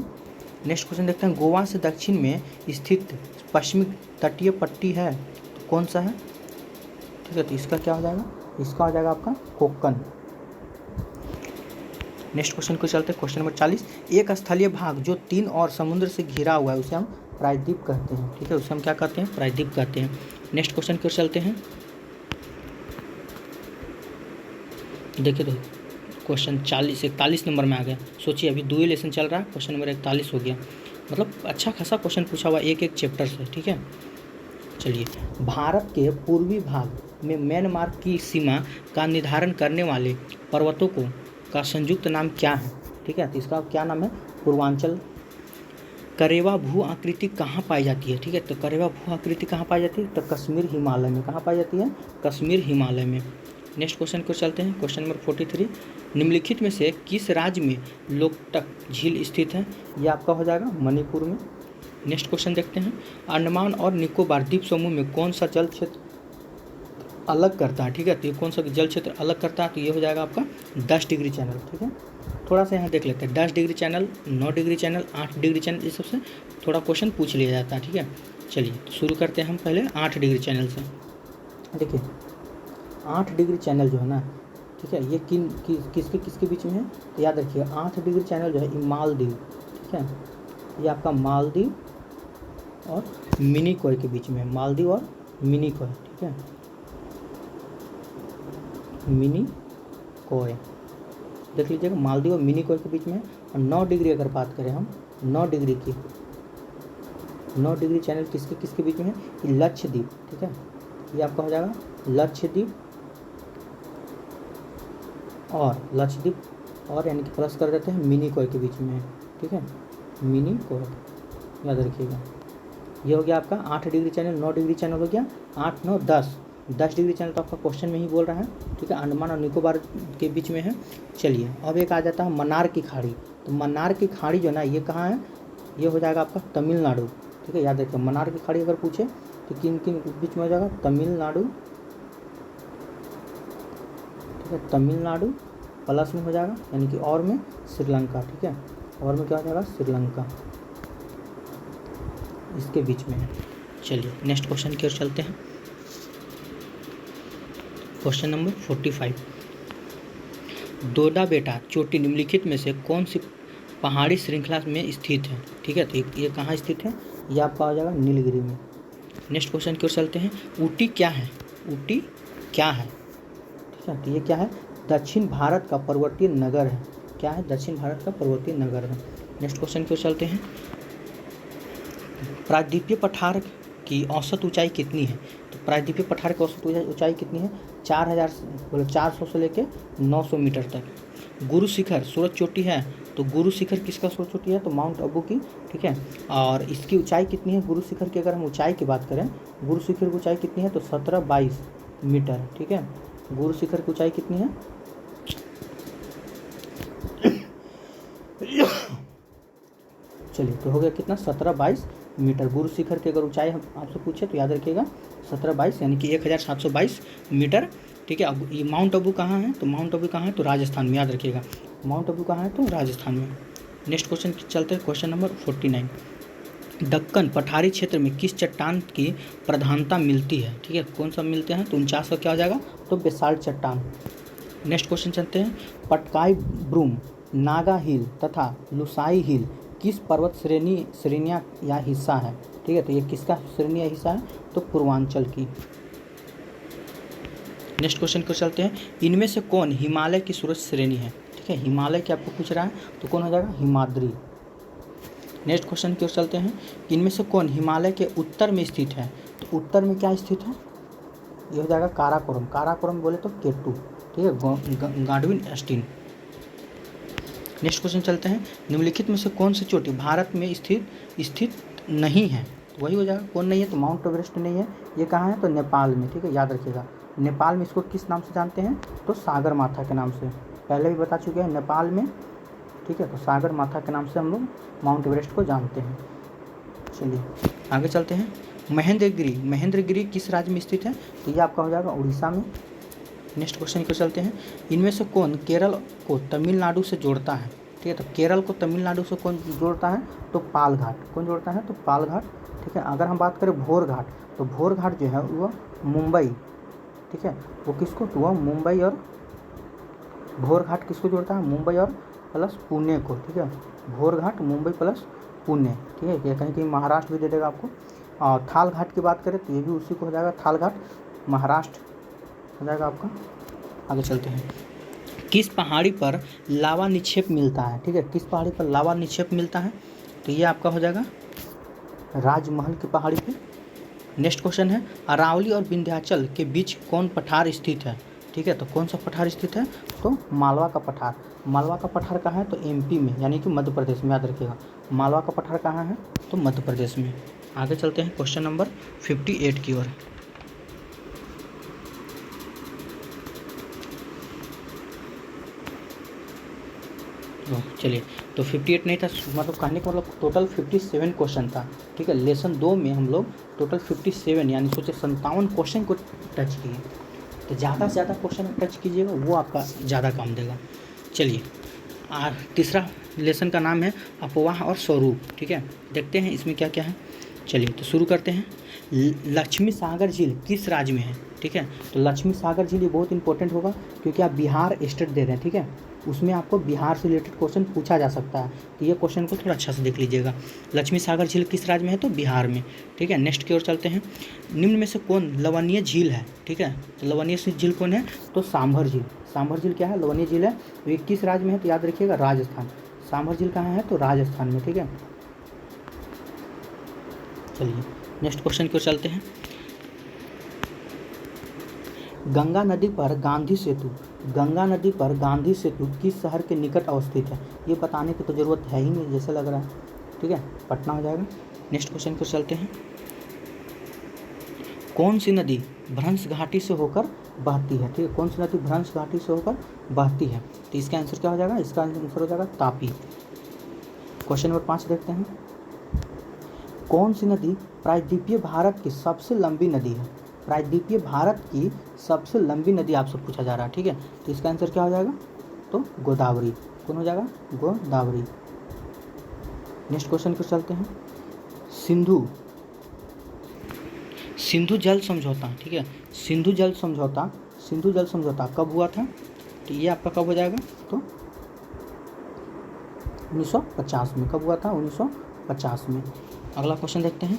नेक्स्ट क्वेश्चन देखते हैं। गोवा से दक्षिण में स्थित पश्चिमी तटीय पट्टी है तो कौन सा है? ठीक है, तो इसका क्या हो जाएगा? इसका हो जाएगा आपका कोक्कन। नेक्स्ट क्वेश्चन को चलते हैं। Question number 40। एक स्थलीय भाग जो 3 और समुद्र से घिरा हुआ है उसे हम प्रायद्वीप कहते हैं। ठीक है, उसे हम क्या कहते हैं? प्रायद्वीप कहते हैं। नेक्स्ट क्वेश्चन की ओर चलते हैं। देखिए तो क्वेश्चन 41 नंबर में आ गया। सोचिए अभी 2 ही लेसन चल रहा है, क्वेश्चन नंबर 41 हो गया। मतलब अच्छा खासा क्वेश्चन पूछा हुआ एक चैप्टर से। ठीक है, चलिए। भारत के पूर्वी भाग में म्यांमार की सीमा का निर्धारण करने वाले पर्वतों का संयुक्त नाम क्या है? ठीक है, तो इसका क्या नाम है? पूर्वांचल। करेवा भू आकृति कहाँ पाई जाती है? ठीक है, तो करेवा भू आकृति कहाँ पाई जाती है? तो कश्मीर हिमालय में। कहाँ पाई जाती है? कश्मीर हिमालय में। नेक्स्ट क्वेश्चन को चलते हैं। Question number 43। निम्नलिखित में से किस राज्य में लोकटक झील स्थित है? यह आपका हो जाएगा मणिपुर में। नेक्स्ट क्वेश्चन देखते हैं। अंडमान और निकोबार द्वीप समूह में कौन सा जल क्षेत्र अलग करता है? ठीक है, तो ये कौन सा जल क्षेत्र अलग करता है? तो ये हो जाएगा आपका 10 डिग्री चैनल। ठीक है, थोड़ा सा यहाँ देख लेते हैं। 10 degree channel, 9 degree channel, 8 degree channel, इस सबसे थोड़ा क्वेश्चन पूछ लिया जाता है। ठीक है, चलिए शुरू करते हैं हम पहले 8 डिग्री चैनल से। देखिए 8 डिग्री चैनल जो है ना, ठीक है, ये किसके बीच में है? तो याद रखिएगा 8 डिग्री चैनल जो है ये मालदीव। ठीक है, ये आपका मालदीव और मिनिकॉय के बीच में है। मालदीव और मिनिकॉय। ठीक है, मिनिकॉय देख लीजिएगा, मालदीव और मिनिकॉय के बीच में है। और 9 डिग्री अगर बात करें हम 9 डिग्री की, 9 डिग्री चैनल किसके बीच में है? ये लक्षद्वीप। ठीक है, ये आपका हो जाएगा लक्षद्वीप और यानी कि प्लस कर देते हैं मिनिकॉय के बीच में है। ठीक है, मिनिकॉय याद रखिएगा। ये हो गया आपका 8 डिग्री चैनल। 9 डिग्री चैनल हो गया। 8, 9, 10 डिग्री चैनल तो आपका क्वेश्चन में ही बोल रहा है। ठीक है, अंडमान और निकोबार के बीच में है। चलिए अब एक आ जाता है मन्नार की खाड़ी। तो मन्नार की खाड़ी जो ना ये कहाँ है? ये हो जाएगा आपका तमिलनाडु। ठीक है, याद रखिए मन्नार की खाड़ी अगर पूछे तो किन बीच में हो जाएगा? तमिलनाडु। ठीक है, तमिलनाडु प्लस में हो जाएगा यानी कि और में श्रीलंका। ठीक है, और में क्या हो जाएगा? श्रीलंका, इसके बीच में है। चलिए नेक्स्ट क्वेश्चन की ओर चलते हैं। Question number 45। दोडा बेटा चोटी निम्नलिखित में से कौन सी पहाड़ी श्रृंखला में स्थित है? ठीक है, तो ये कहाँ स्थित है? ये आपका हो जाएगा नीलगिरी में। नेक्स्ट क्वेश्चन की ओर चलते हैं। ऊटी क्या है? ऊटी क्या है? ठीक है, तो ये क्या है? दक्षिण भारत का पर्वतीय नगर है। क्या है? दक्षिण भारत का पर्वतीय नगर है। नेक्स्ट क्वेश्चन की ओर चलते हैं। प्रायद्वीपीय पठार की औसत ऊंचाई कितनी है? तो प्रायद्वीपीय पठार की औसत ऊंचाई कितनी है? 400 से लेके 900 मीटर तक। गुरु शिखर सूरज चोटी है, तो गुरु शिखर किसका सूरज चोटी है? तो माउंट अबू की। ठीक है, और इसकी ऊंचाई कितनी है? गुरु शिखर की अगर हम ऊंचाई की बात करें, गुरु शिखर की ऊंचाई कितनी है? तो 1722 मीटर। ठीक है, गुरु शिखर की ऊंचाई कितनी है? चलिए तो हो गया कितना? 1722 मीटर। गुरु शिखर की अगर ऊंचाई हम आपसे पूछे तो याद रखिएगा 1722 यानी कि 1722 मीटर। ठीक है, अब ये माउंट अबू कहाँ है? तो माउंट अबू कहाँ है? तो राजस्थान में। याद रखिएगा माउंट अबू कहाँ है? तो राजस्थान में। नेक्स्ट क्वेश्चन चलते हैं। Question number 49। दक्कन पठारी क्षेत्र में किस चट्टान की प्रधानता मिलती है? ठीक है, कौन सा मिलते हैं? तो 49 का क्या हो जाएगा? तो बेसाल्ट चट्टान। नेक्स्ट क्वेश्चन चलते हैं। पटकाई ब्रूम, नागा हिल तथा लुसाई हिल किस पर्वत श्रेणियाँ या हिस्सा है? ठीक है, तो ये किसका श्रेणी या हिस्सा है? तो पूर्वांचल की। नेक्स्ट क्वेश्चन को चलते हैं। इनमें से कौन हिमालय की सूरज श्रेणी है? ठीक है, हिमालय की आपको पूछ रहा है तो कौन हो जाएगा? हिमाद्री। नेक्स्ट क्वेश्चन की ओर चलते हैं। इनमें से कौन हिमालय के उत्तर में स्थित है? तो उत्तर में क्या स्थित है? ये हो जाएगा काराकोरम। काराकोरम बोले तो केटू। ठीक है, गाडविन एस्टीन। नेक्स्ट क्वेश्चन चलते हैं। निम्नलिखित में से कौन सी चोटी भारत में स्थित नहीं है? तो वही हो जाएगा कौन नहीं है? तो माउंट एवरेस्ट नहीं है। ये कहाँ है? तो नेपाल में। ठीक है, याद रखिएगा नेपाल में इसको किस नाम से जानते हैं? तो सागर माथा के नाम से। पहले भी बता चुके हैं नेपाल में। ठीक है, तो सागर माथा के नाम से हम लोग माउंट एवरेस्ट को जानते हैं। चलिए आगे चलते हैं। महेंद्रगिरी किस राज्य में स्थित है? तो ये आपका हो जाएगा उड़ीसा में। नेक्स्ट क्वेश्चन को चलते हैं। इनमें से कौन केरल को तमिलनाडु से जोड़ता है? ठीक है, तो केरल को तमिलनाडु से कौन जोड़ता है? तो पाल घाट। कौन जोड़ता है? तो पाल घाट। ठीक है, अगर हम बात करें भोर घाट, तो भोर घाट जो है वह मुंबई, ठीक है, वो किसको? तो वह मुंबई और भोर घाट किसको जोड़ता है? मुंबई और प्लस पुणे को। ठीक है, भोर घाट मुंबई प्लस पुणे। ठीक है, कहीं कहीं महाराष्ट्र भी दे देगा आपको। और थाल घाट की बात करें तो ये भी उसी को हो जाएगा, थाल घाट महाराष्ट्र हो जाएगा आपका। आगे चलते हैं। किस पहाड़ी पर लावा निक्षेप मिलता है? ठीक है, किस पहाड़ी पर लावा निक्षेप मिलता है? तो ये आपका हो जाएगा राजमहल की पहाड़ी पे। नेक्स्ट क्वेश्चन है, अरावली और विंध्याचल के बीच कौन पठार स्थित है? ठीक है, तो कौन सा पठार स्थित है? तो मालवा का पठार। मालवा का पठार कहाँ है? तो एमपी में, यानी कि मध्य प्रदेश में, याद रखिएगा। मालवा का पठार कहाँ है? तो मध्य प्रदेश में। आगे चलते हैं क्वेश्चन नंबर 58 की ओर। चलिए, तो 58 नहीं था, मतलब कहने का मतलब टोटल 57 क्वेश्चन था। ठीक है, लेसन 2 में हम लोग टोटल 57 यानी सोचे 57 क्वेश्चन को टच किए। तो ज़्यादा से ज़्यादा क्वेश्चन टच कीजिएगा, वो आपका ज़्यादा काम देगा। चलिए, तीसरा लेसन का नाम है अपवाह और स्वरूप। ठीक है, देखते हैं इसमें क्या क्या है। चलिए, तो शुरू करते हैं। लक्ष्मी सागर झील किस राज्य में है? ठीक है, तो लक्ष्मी सागर झील ये बहुत इंपॉर्टेंट होगा, क्योंकि आप बिहार स्टेट दे रहे हैं। ठीक है, उसमें आपको बिहार से रिलेटेड क्वेश्चन पूछा जा सकता है, तो ये क्वेश्चन को थोड़ा अच्छा से देख लीजिएगा। लक्ष्मी सागर झील किस राज्य में है? तो बिहार में। ठीक है, नेक्स्ट की ओर चलते हैं। निम्न में से कौन लवणीय झील है? ठीक है, तो लवणीय झील कौन है? तो सांभर झील। सांभर झील क्या है? लवणीय झील है। तो ये किस राज्य में है? तो याद रखिएगा राजस्थान। सांभर झील कहाँ है? तो राजस्थान में। ठीक है, चलिए नेक्स्ट क्वेश्चन की ओर चलते हैं। गंगा नदी पर गांधी सेतु, गंगा नदी पर गांधी सेतु किस शहर के निकट अवस्थित है? ये बताने की तो ज़रूरत है ही नहीं, जैसे लग रहा है। ठीक है, पटना हो जाएगा। नेक्स्ट क्वेश्चन की ओर चलते हैं। कौन सी नदी भ्रंश घाटी से होकर बहती है? ठीक है, कौन सी नदी भ्रंश घाटी से होकर बहती है? तो इसका आंसर क्या हो जाएगा? इसका आंसर हो जाएगा तापी। क्वेश्चन नंबर 5 देखते हैं। कौन सी नदी प्रायद्वीपीय भारत की सबसे लंबी नदी है? प्रायद्वीपीय भारत की सबसे लंबी नदी आपसे पूछा जा रहा है। ठीक है, तो इसका आंसर क्या हो जाएगा? तो गोदावरी। कौन हो जाएगा? गोदावरी। नेक्स्ट क्वेश्चन पर चलते हैं। सिंधु जल समझौता, ठीक है, सिंधु जल समझौता कब हुआ था? तो ये आपका कब हो जाएगा? तो 1950 में। कब हुआ था? 1950 में। अगला क्वेश्चन देखते हैं।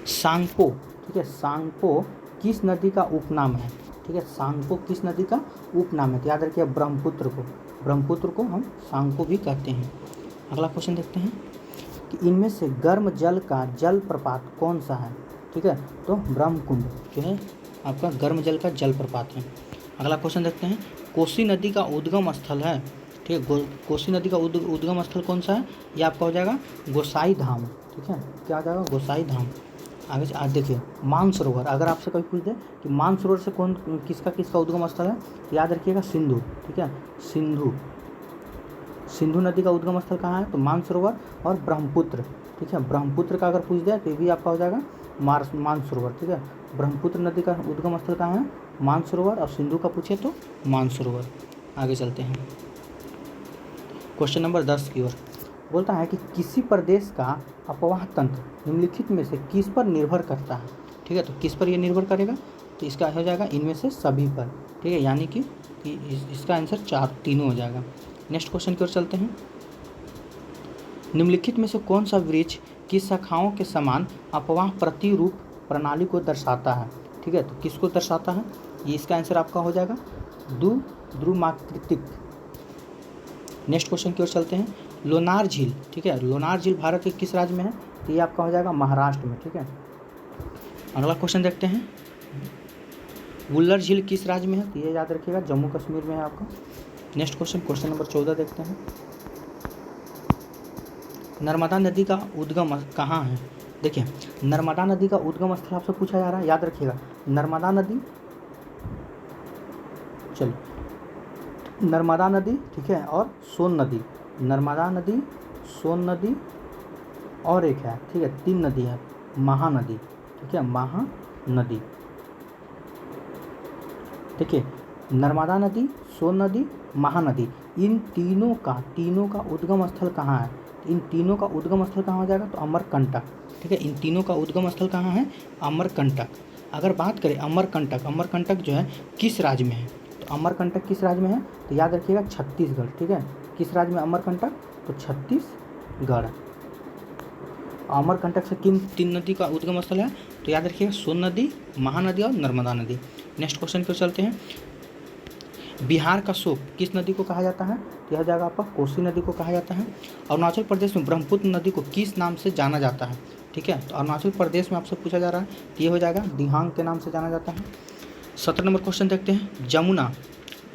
सांगपो, ठीक है, सांगपो किस नदी का उपनाम है? ठीक है, सांगपो किस नदी का उपनाम है? तो याद रखिए ब्रह्मपुत्र को हम सांगपो भी कहते हैं। अगला क्वेश्चन देखते हैं कि इनमें से गर्म जल का जलप्रपात कौन सा है? ठीक है, तो ब्रह्मकुंड जो है आपका गर्म जल का जलप्रपात है। अगला क्वेश्चन देखते हैं। कोसी नदी का उद्गम स्थल है। ठीक है, कोसी नदी का उद्गम स्थल कौन सा है? ये आपका हो जाएगा गोसाई धाम। ठीक है, क्या हो जाएगा? गोसाई धाम। आगे आज देखिए, मानसरोवर, अगर आपसे कभी पूछ दे कि मानसरोवर से कौन किसका उद्गम स्थल है, तो याद रखिएगा सिंधु। ठीक है, सिंधु नदी का उद्गम स्थल कहाँ है? तो मानसरोवर और ब्रह्मपुत्र। ठीक है, ब्रह्मपुत्र का अगर पूछ दे तो ये भी आपका हो जाएगा मानसरोवर। ठीक है, ब्रह्मपुत्र नदी का उद्गम स्थल कहाँ है? मानसरोवर। और सिंधु का पूछे तो मानसरोवर। आगे चलते हैं क्वेश्चन नंबर 10 की ओर। बोलता है कि किसी प्रदेश का अपवाह तंत्र निम्नलिखित में से किस पर निर्भर करता है? ठीक है, तो किस पर ये निर्भर करेगा? तो इसका हो जाएगा इनमें से सभी पर। ठीक है, यानी कि इसका आंसर तीनों हो जाएगा। नेक्स्ट क्वेश्चन की ओर चलते हैं। निम्नलिखित में से कौन सा वृक्ष की शाखाओं के समान अपवाह प्रतिरूप प्रणाली को दर्शाता है? ठीक है, तो किसको दर्शाता है? ये इसका आंसर आपका हो जाएगा द्रुमाकृतिक। नेक्स्ट क्वेश्चन की ओर चलते हैं। लोनार झील, ठीक है, लोनार झील भारत के किस राज्य में है? तो ये आपका हो जाएगा महाराष्ट्र में। ठीक है, अगला क्वेश्चन देखते हैं। वुल्लर झील किस राज्य में है? तो ये याद रखिएगा जम्मू कश्मीर में है आपका। नेक्स्ट क्वेश्चन नंबर 14 देखते हैं। नर्मदा नदी का उद्गम कहाँ है? देखिए, नर्मदा नदी का उद्गम स्थल आपसे पूछा जा रहा है, याद रखिएगा नर्मदा नदी। चलिए, नर्मदा नदी, ठीक है, और सोन नदी, नर्मदा नदी, सोन नदी और एक है, ठीक है, 3 नदी है, महानदी, ठीक है, महानदी, ठीक है, नर्मदा नदी, सोन नदी, महानदी, इन तीनों का उद्गम स्थल कहाँ है? इन तीनों का उद्गम स्थल कहाँ हो जाएगा? तो अमरकंटक, ठीक है, इन तीनों का उद्गम स्थल कहाँ है? अमरकंटक। अगर बात करें अमरकंटक जो है किस राज्य में है? तो अमरकंटक किस राज्य में है? तो याद रखिएगा छत्तीसगढ़, ठीक है, किस राज्य में अमरकंटक? तो छत्तीसगढ़। अमरकंटक से किन 3 नदी का उद्गम स्थल है? तो याद रखिएगा सोन नदी, महानदी और नर्मदा नदी। नेक्स्ट क्वेश्चन पे चलते हैं। बिहार का शोक किस नदी को कहा जाता है? तो यह जाएगा आपका कोसी नदी को कहा जाता है। अरुणाचल प्रदेश में ब्रह्मपुत्र नदी को किस नाम से जाना जाता है? ठीक है, तो अरुणाचल प्रदेश में आपसे पूछा जा रहा है, तो ये हो जाएगा दिहांग के नाम से जाना जाता है। 17 नंबर क्वेश्चन देखते हैं।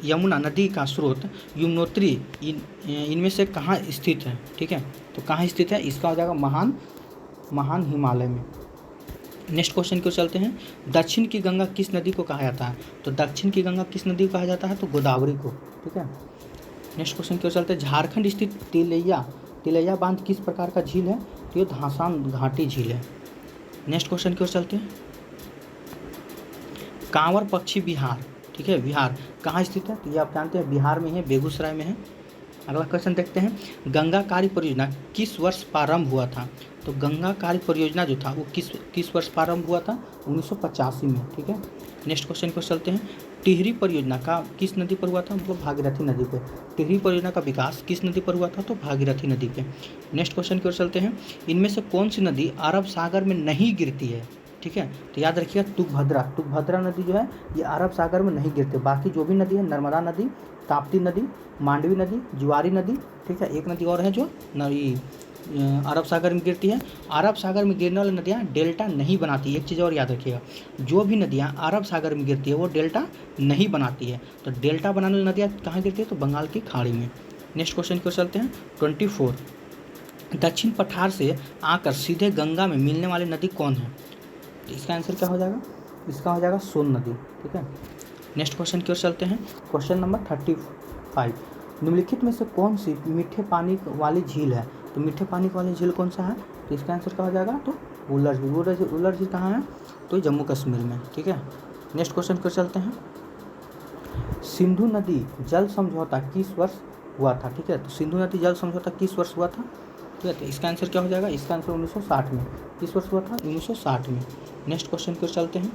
यमुना नदी का स्रोत यमुनोत्री इनमें से कहाँ स्थित है? ठीक है, तो कहाँ स्थित है? इसका हो जाएगा महान हिमालय में। नेक्स्ट क्वेश्चन को चलते हैं। दक्षिण की गंगा किस नदी को कहा जाता है? तो दक्षिण की गंगा किस नदी को कहा जाता है? तो गोदावरी को, ठीक है। नेक्स्ट क्वेश्चन की ओर चलते हैं। झारखंड स्थित तिलैया बांध किस प्रकार का झील है? तो ये धासान घाटी झील है। नेक्स्ट क्वेश्चन की ओर चलते हैं। कांवर पक्षी विहार, ठीक है, विहार कहाँ स्थित है? तो ये आप जानते हैं बिहार में है, बेगूसराय में है। अगला क्वेश्चन देखते हैं। गंगा कार्य परियोजना किस वर्ष प्रारंभ हुआ था? तो गंगा कार्य परियोजना जो था वो किस वर्ष प्रारंभ हुआ था? 1985 में, ठीक है। नेक्स्ट क्वेश्चन को चलते हैं। टिहरी परियोजना का किस नदी पर हुआ था? मतलब भागीरथी नदी पे। टिहरी परियोजना का विकास किस नदी पर हुआ था? तो भागीरथी नदी पे। नेक्स्ट क्वेश्चन की ओर चलते हैं। इनमें से कौन सी नदी अरब सागर में नहीं गिरती है? ठीक है, तो याद रखिएगा तुंगभद्रा नदी जो है ये अरब सागर में नहीं गिरती। बाकी जो भी नदी है, नर्मदा नदी, ताप्ती नदी, मांडवी नदी, जुआरी नदी, ठीक है, एक नदी और है जो अरब सागर में गिरती है। अरब सागर में गिरने वाली नदियाँ डेल्टा नहीं बनाती। एक चीज़ और याद रखिएगा, जो भी नदियाँ अरब सागर में गिरती है वो डेल्टा नहीं बनाती है। तो डेल्टा बनाने वाली नदियाँ कहाँ गिरती है? तो बंगाल की खाड़ी में। नेक्स्ट क्वेश्चन की ओर चलते हैं। 24 दक्षिण पठार से आकर सीधे गंगा में मिलने वाली नदी कौन है? तो इसका आंसर क्या हो जाएगा? इसका हो जाएगा सोन नदी, ठीक है। नेक्स्ट क्वेश्चन की ओर चलते हैं। Question number 35। निम्नलिखित में से कौन सी मीठे पानी वाली झील है? तो मीठे पानी वाली झील कौन सा है? तो इसका आंसर क्या हो जाएगा? तो वुलर झील कहाँ है? तो जम्मू कश्मीर में, ठीक है। नेक्स्ट क्वेश्चन की ओर चलते हैं। सिंधु नदी जल समझौता किस वर्ष हुआ था? ठीक है, तो सिंधु नदी जल समझौता किस वर्ष हुआ था? ठीक है, तो इसका आंसर क्या हो जाएगा? इसका आंसर 1960 में। किस वर्ष हुआ था? 1960 में। नेक्स्ट क्वेश्चन की ओर चलते हैं।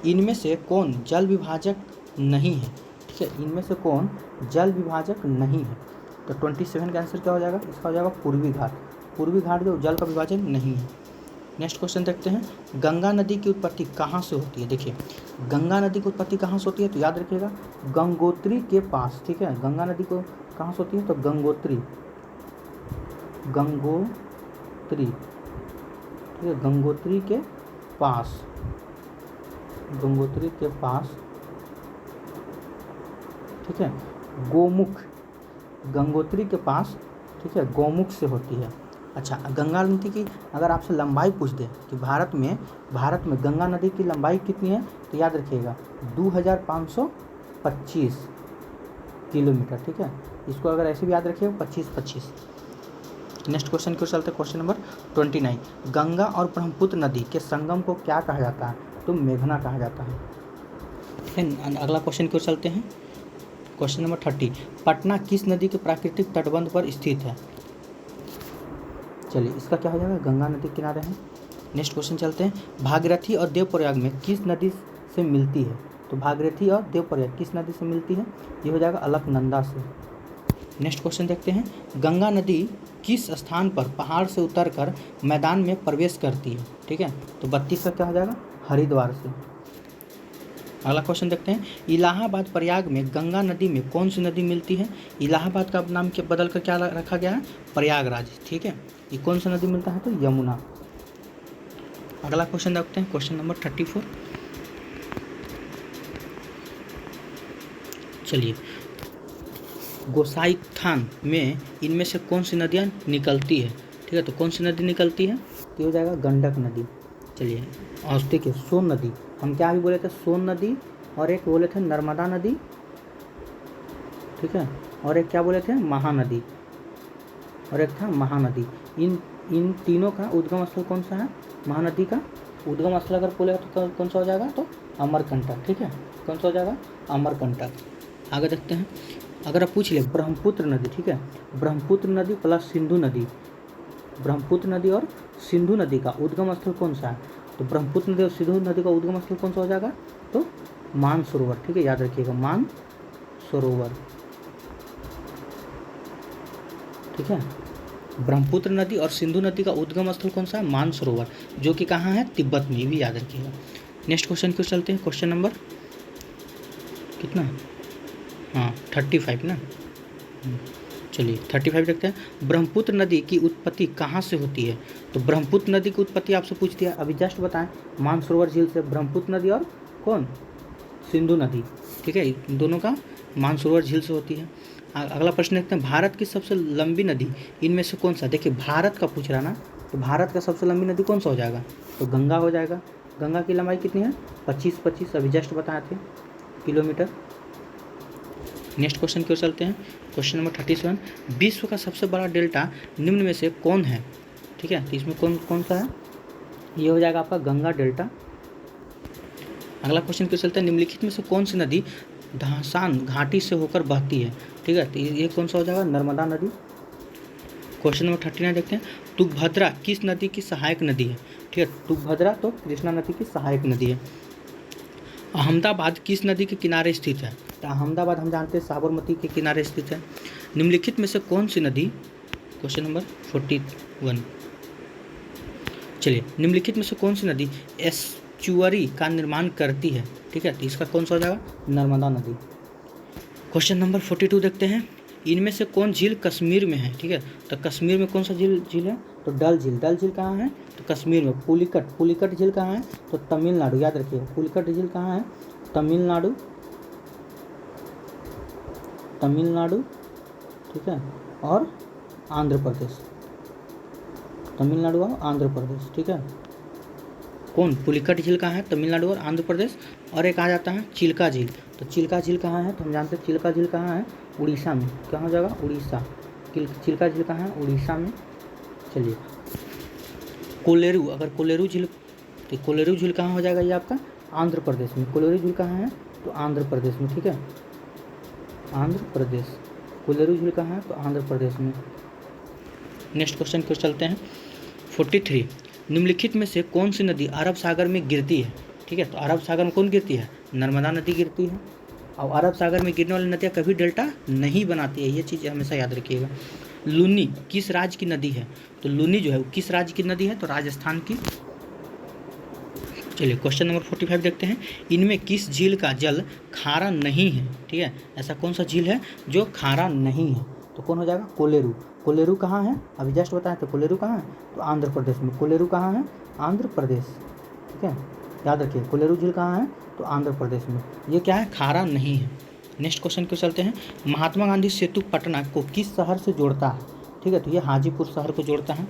इनमें से कौन जल विभाजक नहीं है? ठीक है, इनमें से कौन जल विभाजक नहीं है? तो 27 का आंसर क्या हो जाएगा? इसका हो जाएगा पूर्वी घाट जो जल का विभाजन नहीं है। नेक्स्ट क्वेश्चन देखते हैं। गंगा नदी की उत्पत्ति कहाँ से होती है? देखिए, गंगा नदी की उत्पत्ति कहाँ से होती है? तो याद रखिएगा गंगोत्री के पास, ठीक है। गंगा नदी को कहाँ से होती है? तो गंगोत्री, ठीक है, गंगोत्री के पास, ठीक है, गोमुख, गंगोत्री के पास, ठीक है, गोमुख से होती है। अच्छा, गंगा नदी की अगर आपसे लंबाई पूछ दे कि भारत में गंगा नदी की लंबाई कितनी है? तो याद रखिएगा 2525 किलोमीटर, ठीक है। इसको अगर ऐसे भी याद रखिएगा 2525। नेक्स्ट क्वेश्चन की ओर चलते हैं। Question number 29। गंगा और ब्रह्मपुत्र नदी के संगम को क्या कहा जाता है? तो मेघना कहा जाता है। अगला क्वेश्चन की ओर चलते हैं। Question number 30। पटना किस नदी के प्राकृतिक तटबंध पर स्थित है? चलिए, इसका क्या हो जाएगा? गंगा नदी के किनारे है। नेक्स्ट क्वेश्चन चलते हैं। भागीरथी और देवप्रयाग में किस नदी से मिलती है? तो भागीरथी और देवप्रयाग किस नदी से मिलती है? ये हो जाएगा अलकनंदा से। नेक्स्ट क्वेश्चन देखते हैं। गंगा नदी किस स्थान पर पहाड़ से उतरकर मैदान में प्रवेश करती है? ठीक है, तो 32 का क्या हो जाएगा? हरिद्वार से। अगला क्वेश्चन देखते हैं। इलाहाबाद प्रयाग में गंगा नदी में कौन सी नदी मिलती है? इलाहाबाद का नाम के बदल कर क्या रखा गया है? प्रयागराज, ठीक है। ये कौन सा नदी मिलता है? तो यमुना। अगला क्वेश्चन देखते हैं। Question number 34। चलिए, गोसाई थान में इनमें से कौन सी नदियाँ निकलती है? ठीक है, तो कौन सी नदी निकलती है? तो हो जाएगा गंडक नदी। चलिए, और ठीक है, सोन नदी, हम क्या भी बोले थे? सोन नदी, और एक बोले थे नर्मदा नदी, ठीक है, और एक क्या बोले थे? महानदी, और एक था महानदी। इन इन तीनों का उद्गम स्थल कौन सा है? महानदी का उद्गम स्थल अगर बोलेगा तो कौन सा हो जाएगा? तो अमरकंटक। ठीक है, कौन सा हो जाएगा? अमरकंटक। आगे देखते हैं, अगर आप पूछ ले ब्रह्मपुत्र नदी, ठीक है, ब्रह्मपुत्र नदी प्लस सिंधु नदी, ब्रह्मपुत्र नदी और सिंधु नदी का उद्गम स्थल कौन सा है? तो ब्रह्मपुत्र नदी और सिंधु नदी का उद्गम स्थल कौन सा हो जाएगा? तो मानसरोवर। ठीक है, याद रखिएगा, मानसरोवर। ठीक है, ब्रह्मपुत्र नदी और सिंधु नदी का उद्गम स्थल कौन सा है? मानसरोवर, जो कि कहाँ है? तिब्बत में, भी याद रखिएगा। नेक्स्ट क्वेश्चन क्यों चलते हैं, क्वेश्चन नंबर कितना? हाँ 35 ना। चलिए 35 देखते हैं। ब्रह्मपुत्र नदी की उत्पत्ति कहाँ से होती है? तो ब्रह्मपुत्र नदी की उत्पत्ति आपसे पूछ दिया, अभी जस्ट बताएं, मानसरोवर झील से। ब्रह्मपुत्र नदी और कौन? सिंधु नदी। ठीक है, इन दोनों का मानसरोवर झील से होती है। अगला प्रश्न देखते हैं, भारत की सबसे लंबी नदी इनमें से कौन सा? देखिए भारत का पूछ रहा ना, तो भारत का सबसे लंबी नदी कौन सा हो जाएगा? तो गंगा हो जाएगा। गंगा की लंबाई कितनी है? 25 अभी जस्ट बताए थे किलोमीटर। नेक्स्ट क्वेश्चन क्यों चलते हैं, क्वेश्चन नंबर 37। विश्व का सबसे बड़ा डेल्टा निम्न में से कौन है? ठीक है, तो इसमें कौन सा है? ये हो जाएगा आपका गंगा डेल्टा। अगला क्वेश्चन क्यों चलता है, निम्नलिखित में से कौन सी नदी धासान घाटी से होकर बहती है? ठीक है, तो ये कौन सा हो जाएगा? नर्मदा नदी। क्वेश्चन नंबर 39 देखते हैं, तुंगभद्रा किस नदी की सहायक नदी है? ठीक है, तुंगभद्रा तो कृष्णा नदी की सहायक नदी है। अहमदाबाद किस नदी के किनारे स्थित है? तो अहमदाबाद हम जानते हैं साबरमती के किनारे स्थित है। निम्नलिखित में से कौन सी नदी, क्वेश्चन नंबर 41, चलिए, निम्नलिखित में से कौन सी नदी एस्चुअरी का निर्माण करती है? ठीक है, तो इसका कौन सा हो जाएगा? नर्मदा नदी। क्वेश्चन नंबर 42 देखते हैं, इनमें से कौन झील कश्मीर में है? ठीक है, तो कश्मीर में कौन सा झील है? तो डल झील। डल झील कहाँ है? तो कश्मीर में। पुलिकट झील कहाँ है? तो तमिलनाडु। याद रखिए, पुलिकट झील कहाँ है? तमिलनाडु। ठीक है, और आंध्र प्रदेश। तमिलनाडु और आंध्र प्रदेश। ठीक है, कौन? पुलिकट झील कहाँ है? तमिलनाडु और आंध्र प्रदेश। और एक आ जाता है चिल्का झील। तो चिल्का झील कहाँ है? तो हम जानते हैं चिल्का झील कहाँ है? उड़ीसा में। कहाँ हो जाएगा? उड़ीसा। चिल्का झील कहाँ है? उड़ीसा में। चलिए, कोलेरू, अगर कोलेरू झील, तो कोलेरू झील कहाँ हो जाएगा? ये आपका आंध्र प्रदेश में। कोलेरू झील कहाँ है? तो आंध्र प्रदेश में। ठीक है, आंध्र प्रदेश। कोलेरू झील कहाँ है? तो आंध्र प्रदेश में। नेक्स्ट क्वेश्चन क्यों चलते हैं, 43। निम्नलिखित में से कौन सी नदी अरब सागर में गिरती है? ठीक है, तो अरब सागर में कौन गिरती है? नर्मदा नदी गिरती है। और अरब सागर में गिरने वाली नदियाँ कभी डेल्टा नहीं बनाती है, ये चीज़ हमेशा याद रखिएगा। लूनी किस राज्य की नदी है? तो लूनी जो है वो किस राज्य की नदी है? तो राजस्थान की। चलिए क्वेश्चन नंबर 45 देखते हैं, इनमें किस झील का जल खारा नहीं है? ठीक है, ऐसा कौन सा झील है जो खारा नहीं है? तो कौन हो जाएगा? कोलेरू। कोलेरू कहाँ है? अभी जस्ट बताया, तो कोलेरू कहाँ है? तो आंध्र प्रदेश में। कोलेरू कहाँ है? आंध्र प्रदेश। ठीक है, याद रखिए, कोलेरू झील कहाँ है? तो आंध्र प्रदेश में। ये क्या है? खारा नहीं है। नेक्स्ट क्वेश्चन क्यों चलते हैं, महात्मा गांधी सेतु पटना को किस शहर से जोड़ता है? ठीक है, तो ये हाजीपुर शहर को जोड़ता है।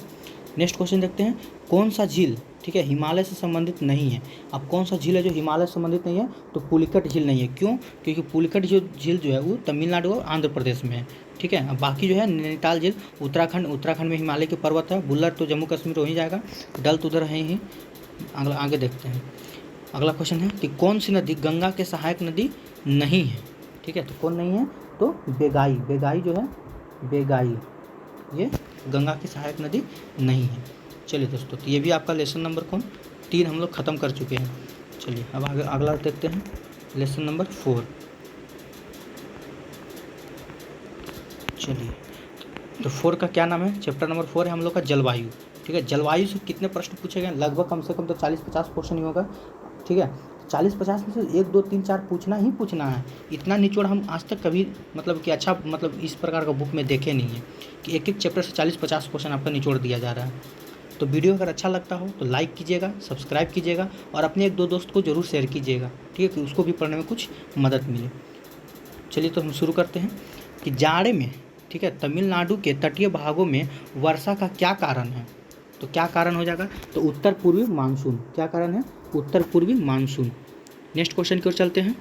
नेक्स्ट क्वेश्चन देखते हैं, कौन सा झील, ठीक है, हिमालय से संबंधित नहीं है? अब कौन सा झील है जो हिमालय से संबंधित नहीं है? तो पुलिकट झील नहीं है। क्यों? क्योंकि पुलिकट झील जो है वो तमिलनाडु और आंध्र प्रदेश में है। ठीक है, अब बाकी जो है नैनीताल झील उत्तराखंड में हिमालय के पर्वत है। बुल्लर तो जम्मू कश्मीर हो ही जाएगा, डल तो उधर है ही। आगे देखते हैं, अगला क्वेश्चन है कि कौन सी नदी गंगा के सहायक नदी नहीं है? ठीक है, तो कौन नहीं है? तो बेगाई। बेगाई जो है, बेगाई, ये गंगा की सहायक नदी नहीं है। चलिए दोस्तों, तो ये भी आपका लेसन नंबर 3 हम लोग ख़त्म कर चुके हैं। चलिए अब आगे अगला देखते हैं, लेसन नंबर 4। चलिए, तो 4 का क्या नाम है? चैप्टर नंबर 4 है हम लोग का जलवायु। ठीक है, जलवायु से कितने प्रश्न पूछे गए? लगभग कम से कम तो 40-50 क्वेश्चन ही होगा। ठीक है, 40-50 में से 1, 2, 3, 4 पूछना है। इतना निचोड़ हम आज तक कभी कि अच्छा इस प्रकार का बुक में देखे नहीं है कि एक चैप्टर से 40-50 क्वेश्चन आपका निचोड़ दिया जा रहा है। तो वीडियो अगर अच्छा लगता हो तो लाइक कीजिएगा, सब्सक्राइब कीजिएगा और अपने 1-2 दोस्त को ज़रूर शेयर कीजिएगा। ठीक है, कि उसको भी पढ़ने में कुछ मदद मिले। चलिए तो हम शुरू करते हैं कि जाड़े में, ठीक है, तमिलनाडु के तटीय भागों में वर्षा का क्या कारण है? तो क्या कारण हो जाएगा? तो उत्तर पूर्वी मानसून। क्या कारण है? उत्तर पूर्वी मानसून। नेक्स्ट क्वेश्चन की ओर चलते हैं,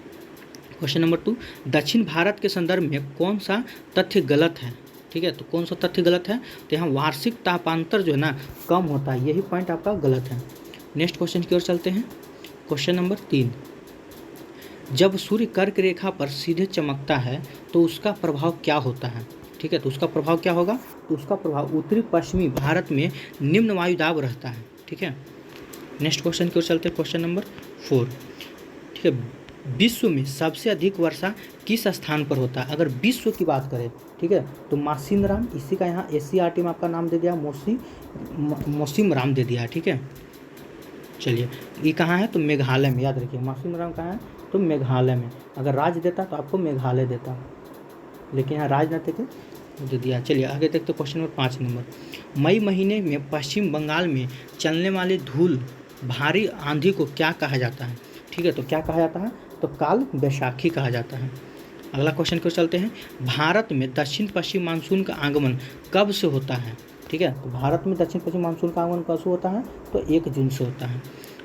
क्वेश्चन नंबर 2। दक्षिण भारत के संदर्भ में कौन सा तथ्य गलत है? ठीक है, तो कौन सा तथ्य गलत है? तो यहाँ वार्षिक तापांतर जो है ना कम होता है, यही पॉइंट आपका गलत है। नेक्स्ट क्वेश्चन की ओर चलते हैं। क्वेश्चन नंबर 3, जब सूर्य कर्क रेखा पर सीधे चमकता है तो उसका प्रभाव क्या होता है? ठीक है, तो उसका प्रभाव क्या होगा? तो उसका प्रभाव उत्तरी पश्चिमी भारत में निम्न वायुदाब रहता है। ठीक है, नेक्स्ट क्वेश्चन की ओर चलते हैं। क्वेश्चन नंबर 4, ठीक है, विश्व में सबसे अधिक वर्षा किस स्थान पर होता है? अगर विश्व की बात करें, ठीक है, तो मासिनराम, इसी का यहाँ SCERT में आपका नाम दे दिया, मौसिनराम दे दिया है। ठीक है, चलिए, ये कहाँ है? तो मेघालय में, याद रखिए मौसिनराम कहाँ है? तो मेघालय में। अगर राज्य देता तो आपको मेघालय देता, लेकिन यहाँ राज्य न देते दे दिया। चलिए आगे देखते क्वेश्चन नंबर 5 नंबर, मई महीने में पश्चिम बंगाल में चलने वाली धूल भारी आंधी को क्या कहा जाता है? ठीक है, तो क्या कहा जाता है? तो काल बैसाखी कहा जाता है। अगला क्वेश्चन को चलते हैं। भारत में दक्षिण पश्चिम मानसून का आगमन कब से होता है? ठीक है, तो भारत में दक्षिण पश्चिम मानसून का आगमन कब से होता है? तो 1 जून से होता है।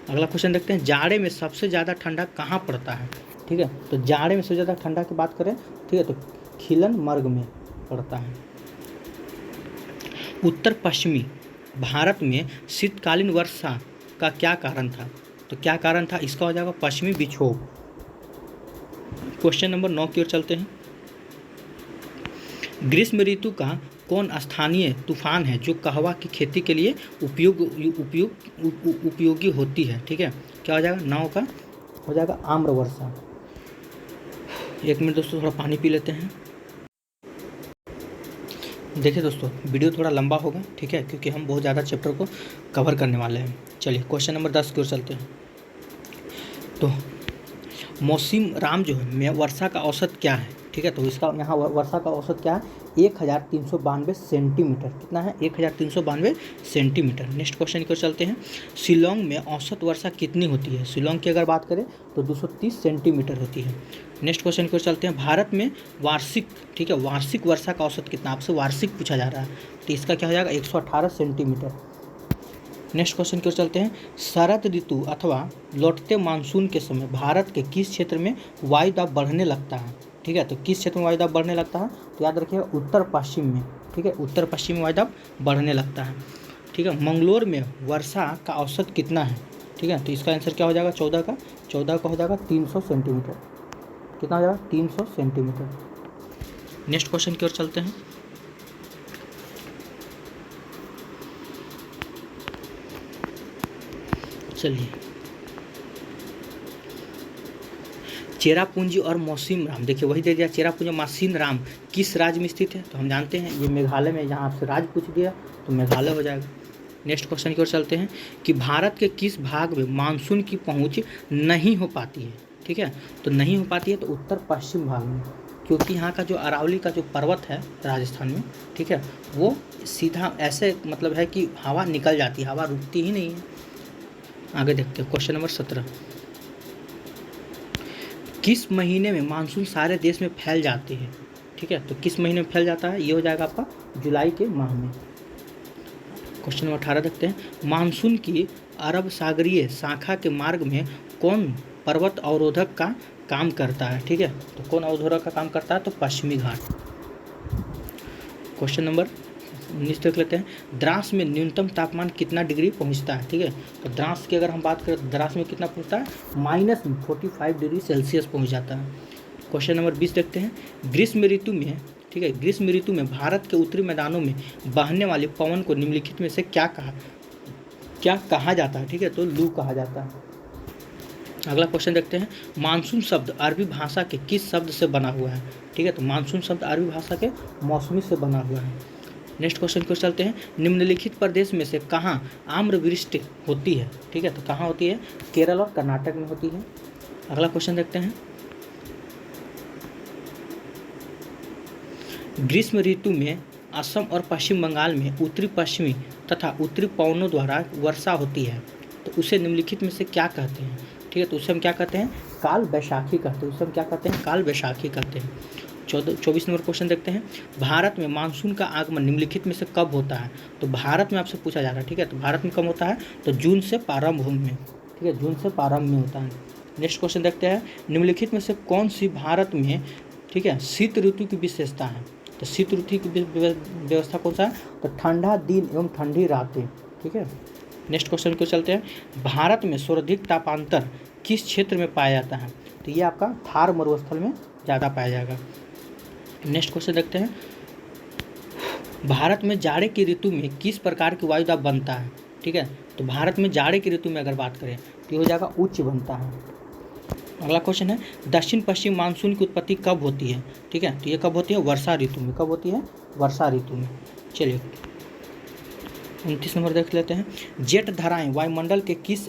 अगला क्वेश्चन देखते हैं। जाड़े में सबसे ज़्यादा ठंडा कहाँ पड़ता है? ठीक है, तो जाड़े में सबसे ज़्यादा ठंडा की बात करें, ठीक है, तो खिलन मार्ग में पड़ता है। उत्तर पश्चिमी भारत में शीतकालीन वर्षा का क्या कारण था? तो क्या कारण था? इसका हो जाएगा पश्चिमी विक्षोभ। क्वेश्चन नंबर 9 की ओर चलते हैं। ग्रीष्म ऋतु का कौन स्थानीय तूफान है जो कहवा की खेती के लिए उपयोगी होती है? ठीक है, क्या हो जाएगा? 9 का हो जाएगा आम्रवर्षा। 1 मिनट दोस्तों, थोड़ा पानी पी लेते हैं। देखिए दोस्तों, वीडियो थोड़ा लंबा होगा, ठीक है, क्योंकि हम बहुत ज़्यादा चैप्टर को कवर करने वाले हैं। चलिए क्वेश्चन नंबर 10 की ओर चलते हैं। तो मौसिनराम जो है वर्षा का औसत क्या है? ठीक है, तो इसका यहाँ वर्षा का औसत क्या है? 1392 सेंटीमीटर। कितना है? 1392 सेंटीमीटर। नेक्स्ट क्वेश्चन की ओर चलते हैं। शिलोंग में औसत वर्षा कितनी होती है? शिलोंग की अगर बात करें तो 230 सेंटीमीटर होती है। नेक्स्ट क्वेश्चन की ओर चलते हैं। भारत में वार्षिक, ठीक है, वार्षिक वर्षा का औसत कितना? आपसे वार्षिक पूछा जा रहा है, तो इसका क्या हो जाएगा? 118 सेंटीमीटर। नेक्स्ट क्वेश्चन की ओर चलते हैं। शरद ऋतु अथवा लौटते मानसून के समय भारत के किस क्षेत्र में वायुदाब बढ़ने लगता है? ठीक है, तो किस क्षेत्र में वायुदाब बढ़ने लगता है? तो याद रखिएगा उत्तर पश्चिम में। ठीक है, उत्तर पश्चिम में वायुदाब बढ़ने लगता है। ठीक है, मंगलोर में वर्षा का औसत कितना है? ठीक है, तो इसका आंसर क्या हो जाएगा? 14 का हो जाएगा 300 सेंटीमीटर। कितना हो जाएगा? 300 सेंटीमीटर। नेक्स्ट क्वेश्चन की ओर चलते हैं। चलिए, चेरापूंजी और मौसिनराम, देखिए वही दे दिया। चेरापूंजी और मासिनराम किस राज्य में स्थित है? तो हम जानते हैं ये मेघालय में। यहाँ आपसे राज्य पूछ दिया तो मेघालय हो जाएगा। नेक्स्ट क्वेश्चन की ओर चलते हैं कि भारत के किस भाग में मानसून की पहुँच नहीं हो पाती है? ठीक है, तो नहीं हो पाती है तो उत्तर पश्चिम भाग में, क्योंकि यहाँ का जो अरावली का जो पर्वत है राजस्थान में, ठीक है, वो सीधा ऐसे मतलब है कि हवा निकल जाती है, हवा रुकती ही नहीं है। आगे देखते हैं क्वेश्चन नंबर 17। किस महीने में मानसून सारे देश में फैल जाती है? ठीक है, तो किस महीने में फैल जाता है? ये हो जाएगा आपका जुलाई के माह में। क्वेश्चन नंबर 18 देखते हैं। मानसून की अरब सागरीय शाखा के मार्ग में कौन पर्वत अवरोधक का काम करता है? ठीक है, तो कौन अवरोधक का काम करता है? तो पश्चिमी घाट। क्वेश्चन नंबर 19 देख लेते हैं। द्रास में न्यूनतम तापमान कितना डिग्री पहुंचता है? ठीक है, तो द्रास की अगर हम बात करें तो द्रास में कितना पहुंचता है? -45 डिग्री सेल्सियस पहुंच जाता है। क्वेश्चन नंबर 20 देखते हैं। ग्रीष्म ऋतु में, ठीक है, ग्रीष्म ऋतु में भारत के उत्तरी मैदानों में बहने वाले पवन को निम्नलिखित में से क्या कहा जाता है? ठीक है, तो लू कहा जाता है। अगला क्वेश्चन देखते हैं। मानसून शब्द अरबी भाषा के किस शब्द से बना हुआ है? ठीक है, तो मानसून शब्द अरबी भाषा के मौसमी से बना हुआ है। नेक्स्ट क्वेश्चन की ओर चलते हैं। निम्नलिखित प्रदेश में से कहाँ आम्रवृष्टि होती है? ठीक है, तो कहाँ होती है? केरल और कर्नाटक में होती है। अगला क्वेश्चन देखते हैं। ग्रीष्म ऋतु में असम और पश्चिम बंगाल में उत्तरी पश्चिमी तथा उत्तरी पवनों द्वारा वर्षा होती है, तो उसे निम्नलिखित में से क्या कहते हैं? ठीक है, तो उसे हम क्या कहते हैं? काल बैसाखी कहते हैं। उसे हम क्या कहते हैं? काल बैसाखी कहते हैं। 24 नंबर क्वेश्चन देखते हैं। भारत में मानसून का आगमन निम्नलिखित में से कब होता है? तो भारत में आपसे पूछा जा रहा है, ठीक है, तो भारत में कब होता है? तो जून से प्रारंभ में, ठीक है, जून से प्रारंभ में होता है। नेक्स्ट क्वेश्चन देखते हैं। निम्नलिखित में से कौन सी भारत में, ठीक है, शीत ऋतु की विशेषता है? तो शीत ऋतु की व्यवस्था कौन सा है? तो ठंडा दिन एवं ठंडी रातें। ठीक है, नेक्स्ट क्वेश्चन को चलते हैं। भारत में सर्वाधिक तापांतर किस क्षेत्र में पाया जाता है? तो ये आपका थार मरुस्थल में ज़्यादा पाया जाएगा। नेक्स्ट क्वेश्चन देखते हैं। भारत में जाड़े की ऋतु में किस प्रकार की वायुदाब बनता है? ठीक है, तो भारत में जाड़े की ऋतु में अगर बात करें तो ये हो जाएगा उच्च बनता है। अगला क्वेश्चन है, दक्षिण पश्चिम मानसून की उत्पत्ति कब होती है? ठीक है, तो ये कब होती है? वर्षा ऋतु में। कब होती है? वर्षा ऋतु में। चलिए 29 नंबर देख लेते हैं। जेट धाराएं वायुमंडल के किस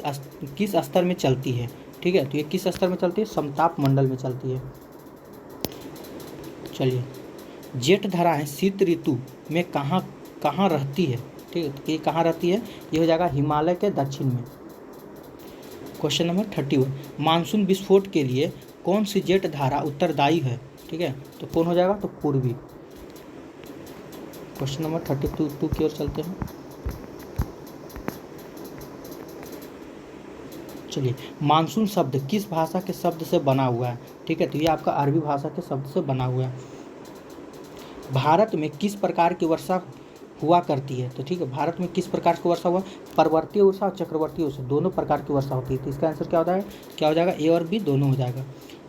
स्तर में चलती है? ठीक है, तो ये किस स्तर में चलती है? समताप मंडल में चलती है। चलिए, जेट धाराएं शीत ऋतु में कहाँ रहती है? ठीक है, तो ये कहाँ रहती है? ये हो जाएगा हिमालय के दक्षिण में। क्वेश्चन नंबर 31, मानसून विस्फोट के लिए कौन सी जेट धारा उत्तरदायी है? ठीक है, तो कौन हो जाएगा? तो पूर्वी। क्वेश्चन नंबर 32 की ओर चलते हैं। चलिए, मानसून शब्द किस भाषा के शब्द से बना हुआ है? ठीक है, तो ये आपका अरबी भाषा के शब्द से बना हुआ है। भारत में किस प्रकार की वर्षा हुआ करती है? तो ठीक है, भारत में किस प्रकार की वर्षा हुआ? पर्वतीय वर्षा और चक्रवर्ती वर्षा दोनों प्रकार की वर्षा होती है। तो इसका आंसर क्या होता है? क्या हो जाएगा? ए और बी दोनों हो जाएगा।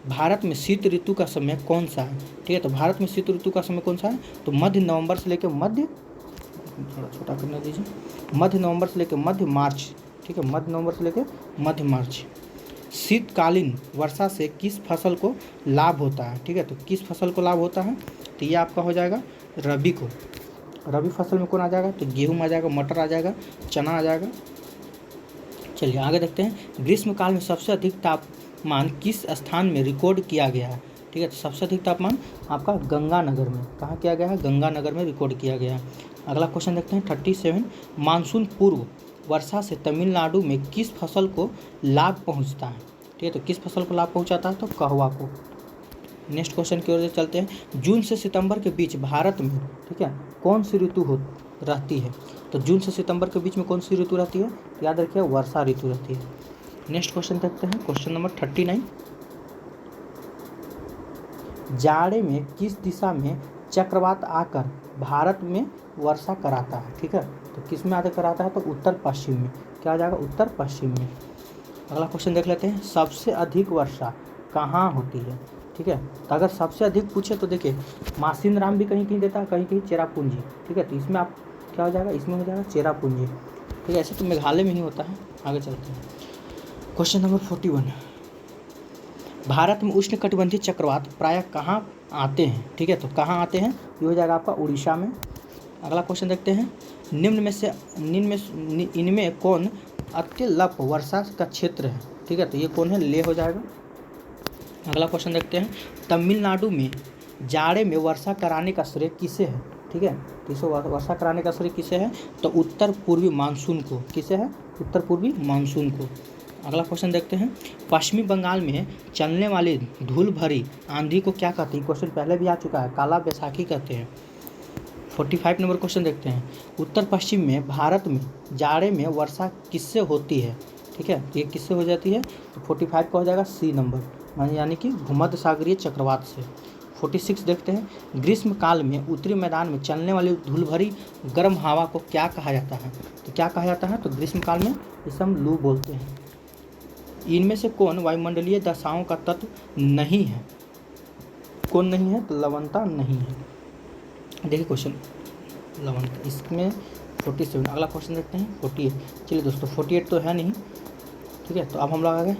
भारत में शीत ऋतु का समय कौन सा है? ठीक है, तो भारत में शीत ऋतु का समय कौन सा है? तो मध्य नवंबर से लेकर थोड़ा छोटा करना दीजिए, मध्य नवंबर से लेकर मध्य मार्च। ठीक है, मध्य नवंबर से लेकर मध्य मार्च। शीतकालीन वर्षा से किस फसल को लाभ होता है? ठीक है, तो किस फसल को लाभ होता है? तो ये आपका हो जाएगा रबी को। रबी फसल में कौन आ जाएगा? तो गेहूँ आ जाएगा, मटर आ जाएगा, चना आ जाएगा। चलिए आगे देखते हैं। ग्रीष्म काल में सबसे अधिक तापमान किस स्थान में रिकॉर्ड किया गया है? ठीक है, तो सबसे अधिक तापमान आपका गंगानगर में। कहाँ किया गया है? गंगानगर में रिकॉर्ड किया गया है। अगला क्वेश्चन देखते हैं 37, मानसून पूर्व वर्षा से तमिलनाडु में किस फसल को लाभ पहुँचता है? ठीक है, तो किस फसल को लाभ पहुँचाता है? तो कहवा को। नेक्स्ट क्वेश्चन की ओर चलते हैं। जून से सितंबर के बीच भारत में, ठीक है, कौन सी ऋतु रहती है? तो जून से सितंबर के बीच में कौन सी ऋतु रहती है? याद रखिए, वर्षा ऋतु रहती है। नेक्स्ट क्वेश्चन देखते हैं, क्वेश्चन नंबर 39, जाड़े में किस दिशा में चक्रवात आकर भारत में वर्षा कराता है? ठीक है, तो किस में आकर कराता है? तो उत्तर पश्चिम में। क्या आ जाएगा? उत्तर पश्चिम में। अगला क्वेश्चन देख लेते हैं। सबसे अधिक वर्षा कहाँ होती है? ठीक है, तो अगर सबसे अधिक पूछे तो देखिए, मासिन राम भी कहीं कहीं देता है, कहीं कहीं चेरापूंजी। ठीक है, तो इसमें आप क्या हो जाएगा? इसमें हो जाएगा चेरापूंजी। ठीक है, ऐसे तो मेघालय में ही होता है। आगे चलते हैं, क्वेश्चन नंबर 41, भारत में उष्णकटिबंधीय चक्रवात प्रायः कहाँ आते हैं? ठीक है, तो कहाँ आते हैं? ये हो जाएगा आपका उड़ीसा में। अगला क्वेश्चन देखते हैं। इनमें कौन अत्यल्प वर्षा का क्षेत्र है? ठीक है, तो ये कौन है? लेह हो जाएगा। अगला क्वेश्चन देखते हैं। तमिलनाडु में जाड़े में वर्षा कराने का श्रेय किसे है? ठीक है, तो इसे वर्षा कराने का श्रेय किसे है? तो उत्तर पूर्वी मानसून को। किसे है? उत्तर पूर्वी मानसून को। अगला क्वेश्चन देखते हैं। पश्चिमी बंगाल में चलने वाली धूल भरी आंधी को क्या कहते हैं? क्वेश्चन पहले भी आ चुका है, काला बैसाखी कहते हैं। 45 नंबर क्वेश्चन देखते हैं। उत्तर पश्चिम में भारत में जाड़े में वर्षा किससे होती है? ठीक है, तो ये किससे हो जाती है? तो 45 का हो जाएगा सी नंबर, यानी कि भूमध्य सागरीय चक्रवात से। 46 देखते हैं। ग्रीष्म काल में उत्तरी मैदान में चलने वाली धूल भरी गर्म हवा को क्या कहा जाता है? तो क्या कहा जाता है? तो ग्रीष्म काल में इसे हम लू बोलते हैं। इनमें से कौन वायुमंडलीय दशाओं का तत्व नहीं है? कौन नहीं है? तो लवणता नहीं है। देखिए क्वेश्चन लवणता, इसमें 47। अगला क्वेश्चन देखते हैं 48। चलिए दोस्तों, 48 तो है नहीं। ठीक है, तो अब हम लोग आगे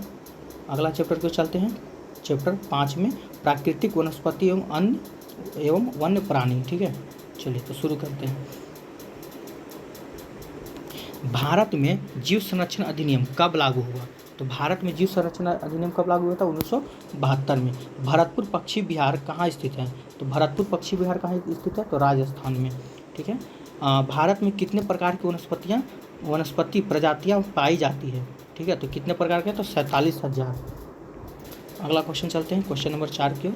अगला चैप्टर को चलते हैं। चैप्टर 5 में प्राकृतिक वनस्पति एवं वन्य प्राणी। ठीक है, चलिए तो शुरू करते हैं। भारत में जीव संरक्षण अधिनियम कब लागू हुआ? तो भारत में जीव संरक्षण अधिनियम कब लागू हुआ था? 1972 में। भरतपुर पक्षी विहार कहाँ स्थित है? तो भरतपुर पक्षी विहार कहाँ स्थित है? तो राजस्थान में। ठीक है, भारत में कितने प्रकार की वनस्पति प्रजातियाँ पाई जाती है? ठीक है, तो कितने प्रकार के? तो 47,000। अगला क्वेश्चन चलते हैं, क्वेश्चन नंबर 4 की ओर।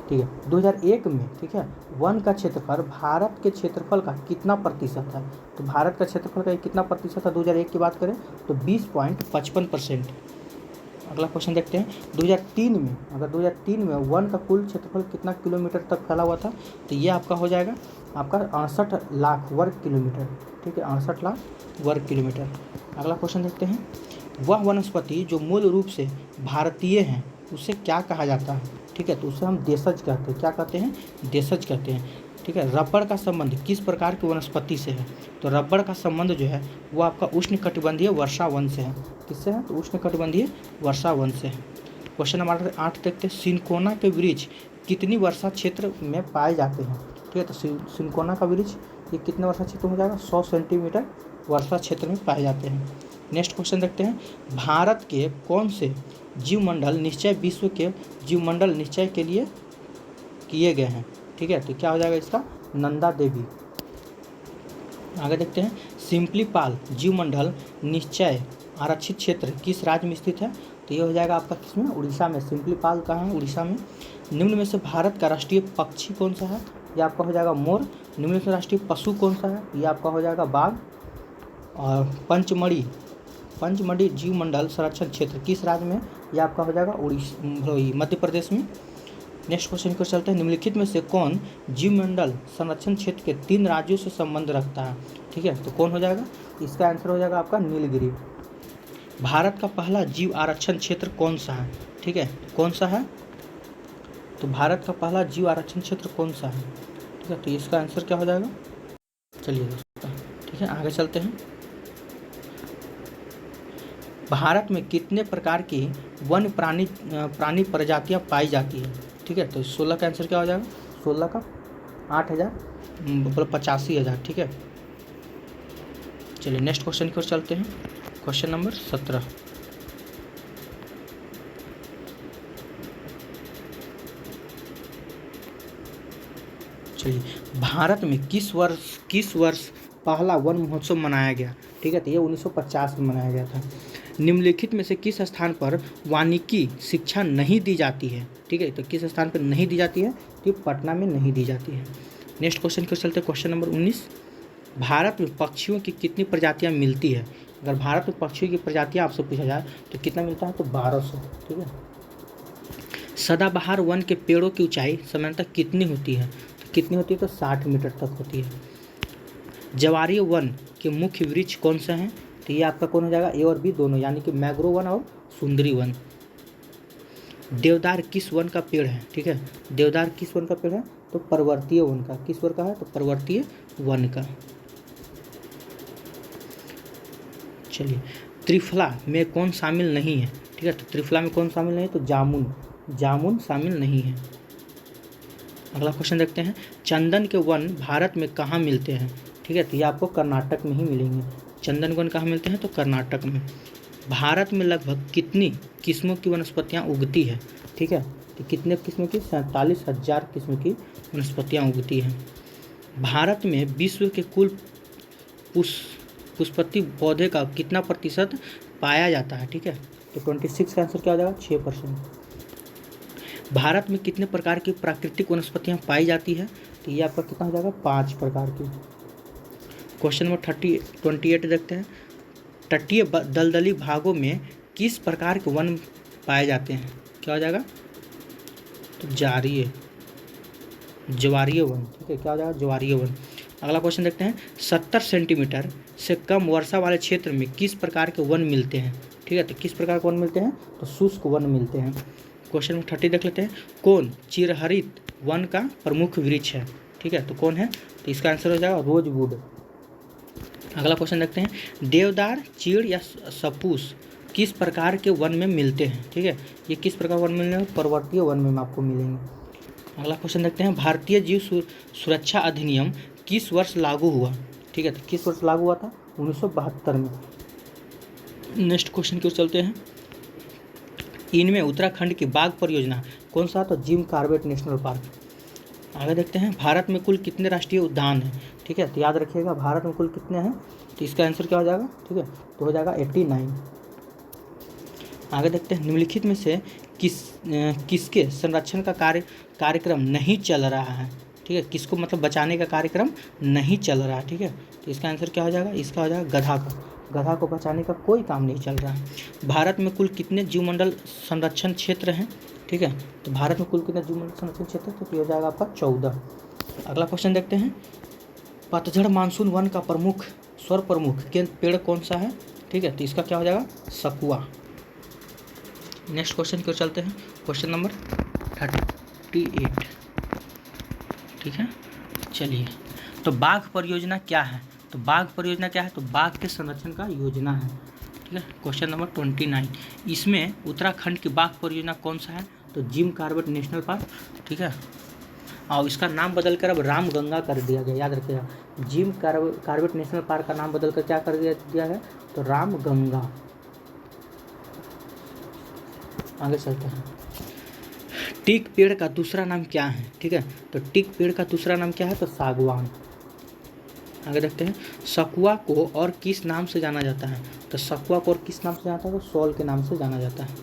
ठीक है, 2001 में, ठीक है, वन का क्षेत्रफल भारत के क्षेत्रफल का कितना प्रतिशत है? तो भारत का क्षेत्रफल का कितना प्रतिशत है 2001 की बात करें? तो 20.55%। अगला क्वेश्चन देखते हैं 2003 में, अगर 2003 में वन का कुल क्षेत्रफल कितना किलोमीटर तक फैला हुआ था, तो ये आपका हो जाएगा आपका 68 लाख वर्ग किलोमीटर, ठीक है, 68 लाख वर्ग किलोमीटर। अगला क्वेश्चन देखते हैं, वह वनस्पति जो मूल रूप से भारतीय हैं उसे क्या कहा जाता है, ठीक है, तो उसे हम देशज कहते हैं, क्या कहते हैं, देशज कहते हैं, ठीक है। रबड़ का संबंध किस प्रकार की वनस्पति से है, तो रबड़ का संबंध जो है वो आपका उष्णकटिबंधीय वर्षा वन से है, किससे है, तो उष्णकटिबंधीय वर्षा वन से है। क्वेश्चन नंबर 8 देखते हैं, सिनकोना के वृक्ष कितनी वर्षा क्षेत्र में पाए जाते हैं, ठीक है, तो सिनकोना का वृक्ष ये कितने वर्षा क्षेत्र में हो जाएगा, 100 सेंटीमीटर वर्षा क्षेत्र में पाए जाते हैं। नेक्स्ट क्वेश्चन देखते हैं, भारत के कौन से जीवमंडल निश्चय विश्व के जीवमंडल निश्चय के लिए किए गए हैं, ठीक है, तो क्या हो जाएगा इसका, नंदा देवी। आगे देखते हैं, सिंपलीपाल जीवमंडल निश्चय आरक्षित क्षेत्र किस राज्य में स्थित है, तो ये हो जाएगा आपका किसमें, उड़ीसा में। सिंपलीपाल कहाँ है, उड़ीसा में। निम्न में से भारत का राष्ट्रीय पक्षी कौन सा है, ये आपका हो जाएगा मोर। निम्न में से राष्ट्रीय पशु कौन सा है, ये आपका हो जाएगा बाघ। और पंचमढ़ी जीवमंडल संरक्षण क्षेत्र किस राज्य में, ये आपका हो जाएगा मध्य प्रदेश में। नेक्स्ट क्वेश्चन को चलते हैं, निम्नलिखित में से कौन जीवमंडल संरक्षण क्षेत्र के 3 राज्यों से संबंध रखता है, ठीक है, तो कौन हो जाएगा, इसका आंसर हो जाएगा आपका नीलगिरी। भारत का पहला जीव आरक्षण क्षेत्र कौन सा है, ठीक है, कौन सा है, तो भारत का पहला जीव आरक्षण क्षेत्र कौन सा है, ठीक है, तो इसका आंसर क्या हो जाएगा, चलिए दोस्तों, ठीक है, आगे चलते हैं। भारत में कितने प्रकार की वन प्राणी प्रजातियां पाई जाती है, ठीक है, तो 16 का आंसर क्या हो जाएगा, 16 का 8000 मतलब 85,000, ठीक है। चलिए नेक्स्ट क्वेश्चन की ओर चलते हैं, क्वेश्चन नंबर 17। चलिए, भारत में किस वर्ष पहला वन महोत्सव मनाया गया, ठीक है, तो ये 1950 में मनाया गया था। निम्नलिखित में से किस स्थान पर वानिकी शिक्षा नहीं दी जाती है, ठीक है, तो किस स्थान पर नहीं दी जाती है, तो पटना में नहीं दी जाती है। नेक्स्ट क्वेश्चन को चलते हैं, क्वेश्चन नंबर 19। भारत में पक्षियों की कितनी प्रजातियां मिलती है, अगर भारत में पक्षियों की प्रजातियां आपसे पूछा जाए तो कितना मिलता है, तो 1200, ठीक है। सदाबहार वन के पेड़ों की ऊंचाई सामान्यतः कितनी होती है, तो कितनी होती है, तो 60 मीटर तक होती है। जवारीय वन के मुख्य वृक्ष कौन सा है, तो ये आपका कौन हो जाएगा, ए और बी दोनों, यानी कि मैंग्रोव वन और सुंदरी वन। देवदार किस वन का पेड़ है, ठीक है, देवदार किस वन का पेड़ है, तो पर्वतीय वन का, किस वन का है, तो पर्वतीय वन का। चलिए, त्रिफला में कौन शामिल नहीं है, ठीक है, तो त्रिफला में कौन शामिल नहीं है, तो जामुन शामिल नहीं है। अगला क्वेश्चन देखते हैं, चंदन के वन भारत में कहाँ मिलते हैं, ठीक है, तो ये आपको कर्नाटक में ही मिलेंगे। चंदन वन कहाँ मिलते हैं, तो कर्नाटक में। भारत में लगभग कितनी किस्मों की वनस्पतियाँ उगती है, ठीक है, तो कितने किस्मों की, 47,000 किस्मों की वनस्पतियाँ उगती हैं। भारत में विश्व के कुल पुष्पति पौधे का कितना प्रतिशत पाया जाता है, ठीक है, तो 26 का आंसर क्या हो जाएगा, 6%। भारत में कितने प्रकार की प्राकृतिक वनस्पतियाँ पाई जाती है, तो ये आपका कितना हो जाएगा, 5 प्रकार की। क्वेश्चन नंबर 28 देखते हैं, तटीय दलदली भागों में किस प्रकार के वन पाए जाते हैं, क्या हो जाएगा, तो ज्वारीय वन, ठीक है, क्या हो जाएगा, ज्वारीय वन। अगला क्वेश्चन देखते हैं, 70 सेंटीमीटर से कम वर्षा वाले क्षेत्र में किस प्रकार के वन मिलते हैं, ठीक है, तो किस प्रकार के वन मिलते हैं, तो शुष्क वन मिलते हैं। क्वेश्चन नंबर 30 देख लेते हैं, कौन चिरहरित वन का प्रमुख वृक्ष है, ठीक है, तो कौन है, तो इसका आंसर हो जाएगा रोजवुड। अगला क्वेश्चन देखते हैं, देवदार, चीड़ या सपूस किस प्रकार के वन में मिलते हैं, ठीक है, ये किस प्रकार वन में मिलेंगे, पर्वतीय वन में आपको मिलेंगे। अगला क्वेश्चन देखते हैं, भारतीय जीव सुरक्षा अधिनियम किस वर्ष लागू हुआ, ठीक है, तो किस वर्ष लागू हुआ था, 1972 में। नेक्स्ट क्वेश्चन की ओर चलते हैं, इनमें उत्तराखंड की बाघ परियोजना कौन सा, तो जिम कॉर्बेट नेशनल पार्क। आगे देखते हैं, भारत में कुल कितने राष्ट्रीय उद्यान हैं, ठीक है, तो याद रखिएगा भारत में कुल कितने हैं, तो इसका आंसर क्या हो जाएगा, ठीक है, तो हो जाएगा 89। आगे देखते हैं, निम्नलिखित में से किसके संरक्षण का कार्यक्रम नहीं चल रहा है, ठीक है, किसको मतलब बचाने का कार्यक्रम नहीं चल रहा है, ठीक है, तो इसका आंसर क्या हो जाएगा, इसका हो जाएगा गधा को बचाने का कोई काम नहीं चल रहा है। भारत में कुल कितने जीवमंडल संरक्षण क्षेत्र हैं? ठीक है, तो भारत में कुल कितने जीवमंडल संरक्षण क्षेत्र है? तो ये हो जाएगा आपका 14। अगला क्वेश्चन देखते हैं, पतझड़ मानसून वन का प्रमुख स्वर प्रमुख केंद्र पेड़ कौन सा है? ठीक है, तो इसका क्या हो जाएगा? सकुआ। नेक्स्ट क्वेश्चन की ओर चलते हैं, क्वेश्चन नंबर 38। ठीक है, चलिए, तो बाघ परियोजना क्या है? तो बाघ परियोजना क्या है? तो बाघ के संरक्षण का योजना है। ठीक है, क्वेश्चन नंबर 29, इसमें उत्तराखंड की बाघ परियोजना कौन सा है? तो जिम कॉर्बेट नेशनल पार्क। ठीक है, और इसका नाम बदलकर अब रामगंगा कर दिया गया, याद रखिएगा। जिम कॉर्बेट नेशनल पार्क का नाम बदलकर क्या कर दिया है? तो रामगंगा। आगे चलते हैं, टीक पेड़ का दूसरा नाम क्या है? ठीक है, तो टीक पेड़ का दूसरा नाम क्या है? तो सागवान। आगे देखते हैं, सकुआ को और किस नाम से जाना जाता है? तो सकुआ को और किस नाम से जाना जाता है? तो सॉल के नाम से जाना जाता है।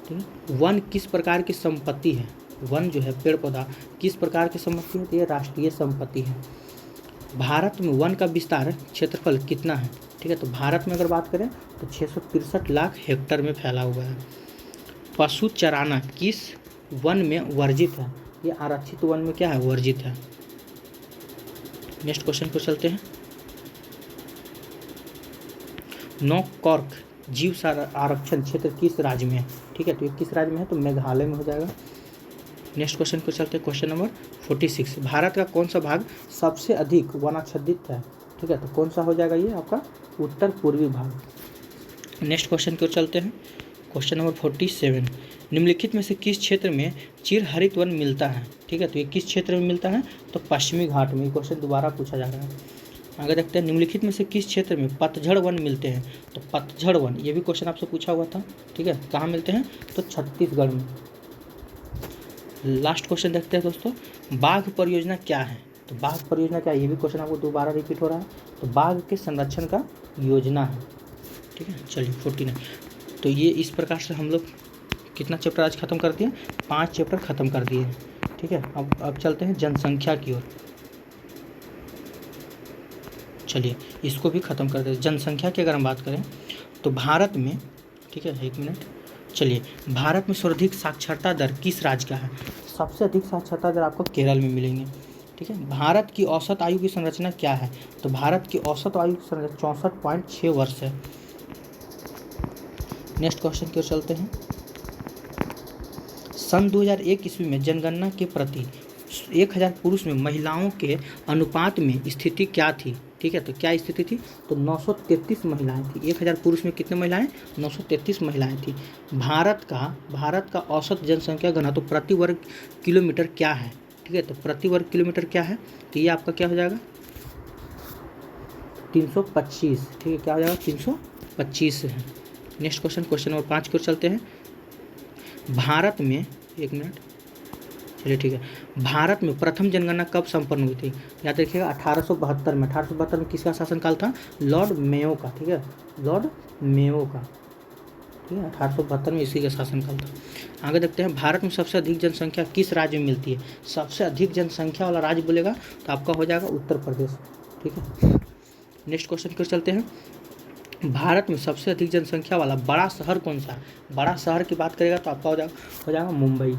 ठीक है, वन किस प्रकार की संपत्ति है? वन जो है पेड़ पौधा किस प्रकार की संपत्ति है? तो ये राष्ट्रीय संपत्ति है। भारत में वन का विस्तार क्षेत्रफल कितना है? ठीक है, तो भारत में अगर बात करें तो 663 लाख हेक्टेयर में फैला हुआ है। पशु चराना किस वन में वर्जित है? ये आरक्षित वन में क्या है? वर्जित है। नेक्स्ट क्वेश्चन को चलते हैं, नौकॉर्क जीव आरक्षण क्षेत्र किस राज्य में है? ठीक है, तो ये किस राज्य में है? तो मेघालय में हो जाएगा। नेक्स्ट क्वेश्चन को चलते हैं, क्वेश्चन नंबर 46, भारत का कौन सा भाग सबसे अधिक वनाच्छादित है? ठीक है, तो कौन सा हो जाएगा? ये आपका उत्तर पूर्वी भाग। नेक्स्ट क्वेश्चन की ओर चलते हैं, क्वेश्चन नंबर 47, निम्नलिखित में से किस क्षेत्र में चिरहरित वन मिलता है? ठीक है, तो ये किस क्षेत्र में मिलता है? तो पश्चिमी घाट में। ये क्वेश्चन दोबारा पूछा जा रहा है। आगे देखते हैं, निम्नलिखित में से किस क्षेत्र में पतझड़ वन मिलते हैं? तो पतझड़ वन, ये भी क्वेश्चन आपसे पूछा हुआ था। ठीक है, कहाँ मिलते हैं? तो छत्तीसगढ़ में। लास्ट क्वेश्चन देखते हैं दोस्तों, बाघ परियोजना क्या है? तो बाघ परियोजना क्या है? ये भी क्वेश्चन आपको दोबारा रिपीट हो रहा है। तो बाघ के संरक्षण का योजना है। ठीक है, चलिए 49। तो ये इस प्रकार से हम लोग कितना चैप्टर आज खत्म कर दिए? 5 चैप्टर खत्म कर दिए। ठीक है, अब चलते हैं जनसंख्या की ओर। चलिए इसको भी ख़त्म कर देते। जनसंख्या की अगर हम बात करें तो भारत में, ठीक है 1 मिनट, चलिए, भारत में सर्वाधिक साक्षरता दर किस राज्य का है? सबसे अधिक साक्षरता दर आपको केरल में मिलेंगे। ठीक है, भारत की औसत आयु की संरचना क्या है? तो भारत की औसत आयु की संरचना 64.6 वर्ष है। नेक्स्ट क्वेश्चन की ओर चलते हैं, सन 2001 ईस्वी में जनगणना के प्रति 1000 पुरुष में महिलाओं के अनुपात में स्थिति क्या थी? ठीक है, तो क्या स्थिति थी? तो 933 महिलाएं थी। 1000 पुरुष में कितने महिलाएं? 933 महिलाएं थी। भारत का औसत जनसंख्या घनत्व तो प्रति वर्ग किलोमीटर क्या है? ठीक है, तो प्रति वर्ग किलोमीटर क्या है? तो ये आपका क्या हो जाएगा? 325। ठीक है, क्या हो जाएगा? 325 है। नेक्स्ट क्वेश्चन नंबर 5 की ओर चलते हैं, भारत में 1 मिनट, चलिए ठीक है, भारत में प्रथम जनगणना कब संपन्न हुई थी? याद रखिएगा 1872 में। 1872 में किसका शासनकाल था? लॉर्ड मेयो का। ठीक है, लॉर्ड मेयो का। ठीक है, 1872 में इसी का शासनकाल था। आगे देखते हैं, भारत में सबसे अधिक जनसंख्या किस राज्य में मिलती है? सबसे अधिक जनसंख्या वाला राज्य बोलेगा तो आपका हो जाएगा उत्तर प्रदेश। ठीक है, नेक्स्ट क्वेश्चन की ओर चलते हैं, भारत में सबसे अधिक जनसंख्या वाला बड़ा शहर कौन सा है? बड़ा शहर की बात करेगा तो आपका हो जाएगा मुंबई।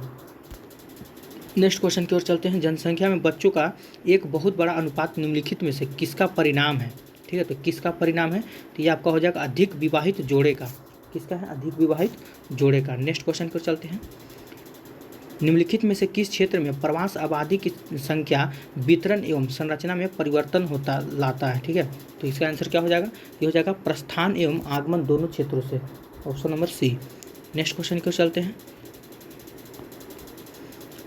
नेक्स्ट क्वेश्चन की ओर चलते हैं, जनसंख्या में बच्चों का एक बहुत बड़ा अनुपात निम्नलिखित में से किसका परिणाम है? ठीक है, तो किसका परिणाम है? तो ये आपका हो जाएगा अधिक विवाहित जोड़े का। किसका है? अधिक विवाहित जोड़े का। नेक्स्ट क्वेश्चन की ओर चलते हैं, निम्नलिखित में से किस क्षेत्र में प्रवास आबादी की संख्या वितरण एवं संरचना में परिवर्तन लाता है? ठीक है, तो इसका आंसर क्या हो जाएगा? ये हो जाएगा प्रस्थान एवं आगमन दोनों क्षेत्रों से, option number C. Next question की ओर चलते हैं,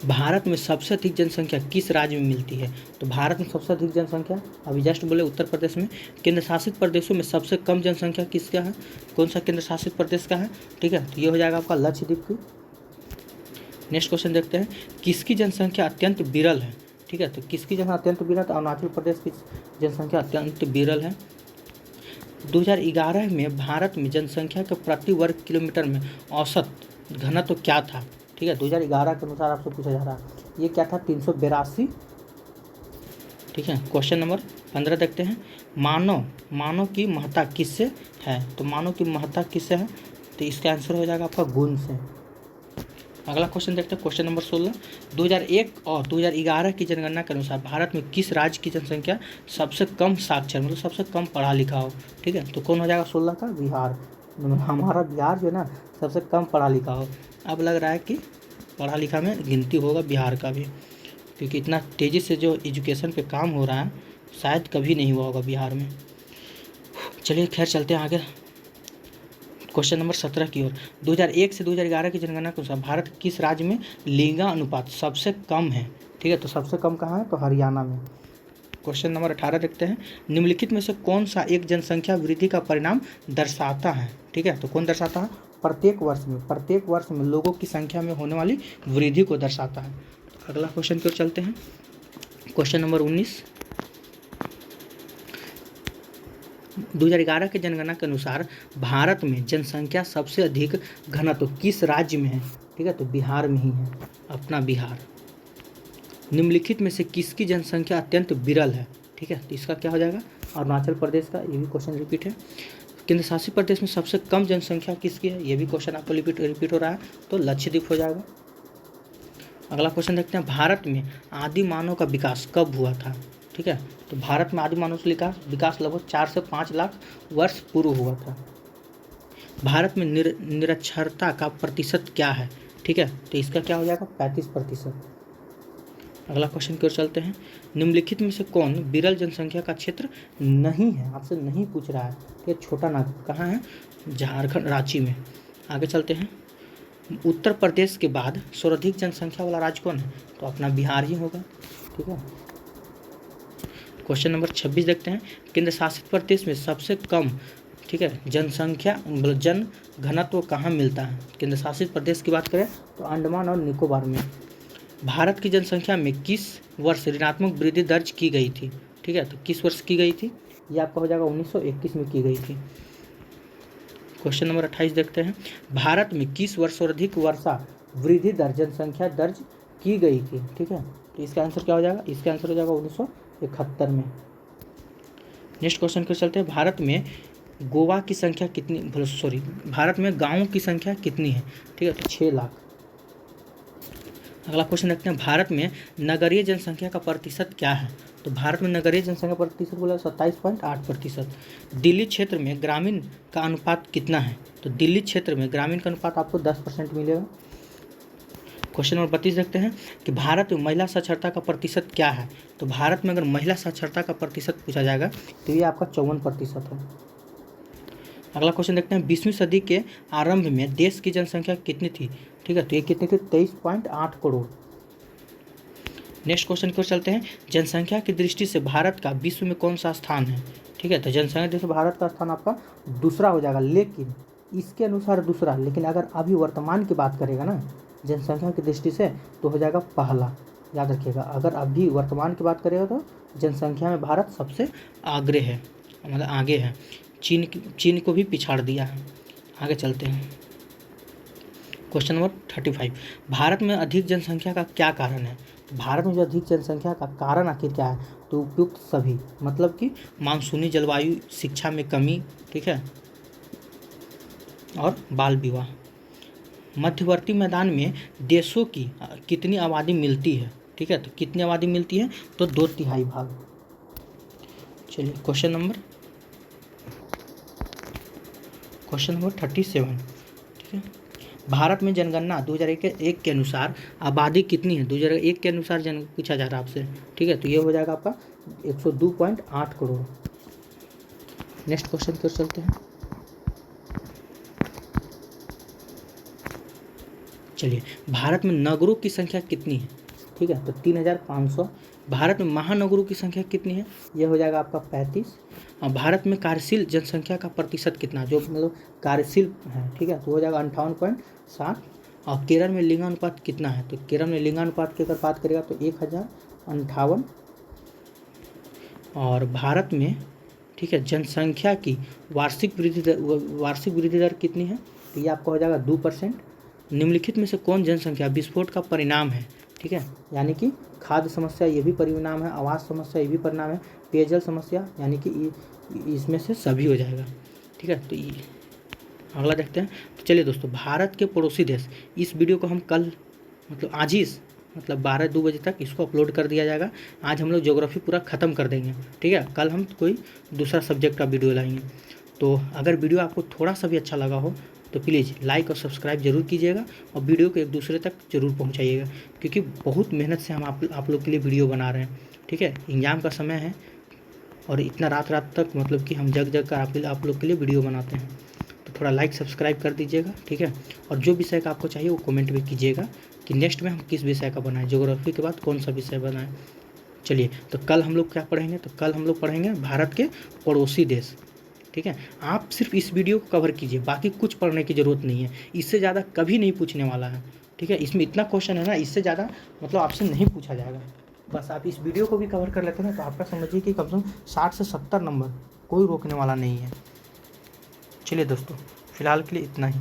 भारत में सबसे अधिक जनसंख्या किस राज्य में मिलती है? तो भारत में सबसे अधिक जनसंख्या अभी जस्ट बोले उत्तर प्रदेश में। केंद्र शासित प्रदेशों में सबसे कम जनसंख्या किसका है? कौन सा केंद्र शासित प्रदेश का है? ठीक है, तो ये हो जाएगा आपका लक्षद्वीप की। नेक्स्ट क्वेश्चन देखते हैं, किसकी जनसंख्या अत्यंत विरल है? ठीक है, तो किसकी जनसंख्या अत्यंत विरल? तो अरुणाचल प्रदेश की जनसंख्या अत्यंत विरल है। 2011 में भारत में जनसंख्या के प्रति वर्ग किलोमीटर में औसत घनत्व क्या था? ठीक है, 2011 के अनुसार आपसे पूछा जा रहा है, ये क्या था? 382। ठीक है, क्वेश्चन नंबर 15 देखते हैं, मानव की महत्ता किससे है। तो मानव की महत्ता किससे है? तो इसका आंसर हो जाएगा आपका गुण से। अगला क्वेश्चन देखते हैं, क्वेश्चन नंबर 16। 2001 और 2011 की जनगणना के अनुसार भारत में किस राज्य की जनसंख्या सबसे कम साक्षर, मतलब सबसे कम पढ़ा लिखा हो? ठीक है, तो कौन हो जाएगा 16 का? बिहार। हमारा बिहार जो है ना सबसे कम पढ़ा लिखा हो। अब लग रहा है कि पढ़ा लिखा में गिनती होगा बिहार का भी, क्योंकि इतना तेज़ी से जो एजुकेशन पे काम हो रहा है शायद कभी नहीं हुआ होगा बिहार में। चलिए खैर चलते हैं आगे क्वेश्चन नंबर 17 की ओर। 2001 से 2011 की जनगणना के अनुसार भारत के किस राज्य में लिंगानुपात सबसे कम है? ठीक है, तो सबसे कम कहाँ है? तो हरियाणा में। क्वेश्चन नंबर 18 देखते हैं, निम्नलिखित में से कौन सा एक जनसंख्या वृद्धि का परिणाम दर्शाता है? ठीक है, तो कौन दर्शाता है? प्रत्येक वर्ष में लोगों की संख्या में होने वाली वृद्धि को दर्शाता है। अगला क्वेश्चन की ओर चलते हैं, क्वेश्चन नंबर 19। 2011 की जनगणना के अनुसार भारत में जनसंख्या सबसे अधिक घनत्व किस राज्य में है? ठीक है, तो बिहार में ही है, अपना बिहार। निम्नलिखित में से किसकी जनसंख्या अत्यंत विरल है? ठीक है, तो इसका क्या हो जाएगा? अरुणाचल प्रदेश का। ये भी क्वेश्चन रिपीट है। केंद्र शासित प्रदेश में सबसे कम जनसंख्या किसकी है? ये भी क्वेश्चन आपको रिपीट हो रहा है, तो लक्षद्वीप हो जाएगा। अगला क्वेश्चन देखते हैं, भारत में आदि मानव का विकास कब हुआ था? ठीक है, तो भारत में आदि मानव का विकास लगभग 4 से 5 लाख वर्ष पूर्व हुआ था। भारत में निरक्षरता का प्रतिशत क्या है? ठीक है, तो इसका क्या हो जाएगा? 35%। अगला क्वेश्चन की ओर चलते हैं, निम्नलिखित में से कौन विरल जनसंख्या का क्षेत्र नहीं है? आपसे नहीं पूछ रहा है। ठीक है, छोटा नागपुर कहाँ है? झारखंड, रांची में। आगे चलते हैं, उत्तर प्रदेश के बाद सर्वाधिक जनसंख्या वाला राज्य कौन है? तो अपना बिहार ही होगा। ठीक है, क्वेश्चन नंबर 26 देखते हैं, केंद्र शासित प्रदेश में सबसे कम, ठीक है, जनसंख्या जन घनत्व कहाँ मिलता है? केंद्र शासित प्रदेश की बात करें तो अंडमान और निकोबार में। भारत की जनसंख्या में किस वर्ष ऋणात्मक वृद्धि दर्ज की गई थी? ठीक है, तो किस वर्ष की गई थी? ये आपका हो जाएगा 1921 में की गई थी। क्वेश्चन नंबर 28 देखते हैं, भारत में किस वर्ष सर्वाधिक वर्षा वृद्धि दर जनसंख्या दर्ज की गई थी? ठीक है, तो इसका आंसर क्या हो जाएगा? इसका आंसर हो जाएगा 1971 में। नेक्स्ट क्वेश्चन पर चलते हैं, भारत में गोवा की संख्या कितनी, भारत में गाँवों की संख्या कितनी है? ठीक है, तो 6 लाख। अगला क्वेश्चन देखते हैं, भारत में नगरीय जनसंख्या का प्रतिशत क्या है? तो भारत में नगरीय जनसंख्या प्रतिशत बोला 27.8%। दिल्ली क्षेत्र में ग्रामीण का अनुपात कितना है? तो दिल्ली क्षेत्र में ग्रामीण का अनुपात आपको 10% मिलेगा। क्वेश्चन नंबर 32 देखते हैं कि भारत में महिला साक्षरता का प्रतिशत क्या है? तो भारत में अगर महिला साक्षरता का प्रतिशत पूछा जाएगा तो ये आपका 54% है। अगला क्वेश्चन देखते हैं, 20वीं सदी के आरंभ में देश की जनसंख्या कितनी थी? ठीक है, तो ये कितनी थी? 23.8 करोड़। नेक्स्ट क्वेश्चन की ओर चलते हैं, जनसंख्या की दृष्टि से भारत का विश्व में कौन सा स्थान है? ठीक है, तो जनसंख्या की दृष्टि से भारत का स्थान आपका दूसरा हो जाएगा, लेकिन इसके अनुसार दूसरा, लेकिन अगर अभी वर्तमान की बात करेगा ना जनसंख्या की दृष्टि से तो हो जाएगा पहला। याद रखिएगा, अगर अभी वर्तमान की बात करेगा तो जनसंख्या में भारत सबसे आगे है, मतलब आगे है। चीन को भी पिछाड़ दिया है। आगे चलते हैं, क्वेश्चन नंबर 35, भारत में अधिक जनसंख्या का क्या कारण है? भारत में जो अधिक जनसंख्या का कारण आखिर क्या है? तो उपयुक्त सभी, मतलब कि मानसूनी जलवायु, शिक्षा में कमी, ठीक है, और बाल विवाह। मध्यवर्ती मैदान में देशों की कितनी आबादी मिलती है? ठीक है, तो कितनी आबादी मिलती है? तो 2/3 भाग। चलिए क्वेश्चन नंबर 37, ठीक है, भारत में जनगणना 2001 के अनुसार आबादी कितनी है? 2001 के अनुसार पूछा जा रहा है आपसे। ठीक है, तो ये हो जाएगा आपका 102.8 करोड़। नेक्स्ट क्वेश्चन की ओर चलते हैं। चलिए, भारत में नगरों की संख्या कितनी है? ठीक है, तो 3500। भारत में महानगरों की संख्या कितनी है? यह हो जाएगा आपका 35। और भारत में कार्यशील जनसंख्या का प्रतिशत कितना, जो मतलब कार्यशील है, ठीक है, तो हो जाएगा 58.7। और केरल में लिंगानुपात कितना है? तो केरल में लिंगानुपात की अगर बात करेगा तो 1058। और भारत में, ठीक है, जनसंख्या की वार्षिक वृद्धि दर कितनी है? तो ये आपका हो जाएगा 2%। निम्नलिखित में से कौन जनसंख्या विस्फोट का परिणाम है? ठीक है, यानी कि खाद्य समस्या ये भी परिणाम है, आवास समस्या ये भी परिणाम है, पेयजल समस्या, यानी कि इसमें से सभी हो जाएगा। ठीक है। तो ये अगला देखते हैं। तो चलिए दोस्तों, भारत के पड़ोसी देश, इस वीडियो को हम कल मतलब आज ही मतलब 12-2 बजे तक इसको अपलोड कर दिया जाएगा। आज हम लोग ज्योग्राफी पूरा ख़त्म कर देंगे, ठीक है। कल हम कोई दूसरा सब्जेक्ट का वीडियो लाएंगे। तो अगर वीडियो आपको थोड़ा सा भी अच्छा लगा हो तो प्लीज़ लाइक और सब्सक्राइब जरूर कीजिएगा और वीडियो को एक दूसरे तक जरूर पहुंचाइएगा, क्योंकि बहुत मेहनत से हम आप लोग के लिए वीडियो बना रहे हैं, ठीक है। एग्ज़ाम का समय है और इतना रात रात तक मतलब कि हम जग कर आप लोग के लिए वीडियो बनाते हैं। तो थोड़ा लाइक सब्सक्राइब कर दीजिएगा, ठीक है। और जो विषय का आपको चाहिए वो कमेंट में कीजिएगा कि नेक्स्ट में हम किस विषय का बनाएं, ज्योग्राफी के बाद कौन सा विषय बनाएं। चलिए, तो कल हम लोग क्या पढ़ेंगे, तो कल हम लोग पढ़ेंगे भारत के पड़ोसी देश, ठीक है। आप सिर्फ इस वीडियो को कवर कीजिए, बाकी कुछ पढ़ने की ज़रूरत नहीं है। इससे ज़्यादा कभी नहीं पूछने वाला है, ठीक है। इसमें इतना क्वेश्चन है ना, इससे ज़्यादा मतलब आपसे नहीं पूछा जाएगा। बस आप इस वीडियो को भी कवर कर लेते हैं ना, तो आपका समझिए कि कम से कम 60 से 70 नंबर कोई रोकने वाला नहीं है। चलिए दोस्तों, फिलहाल के लिए इतना ही।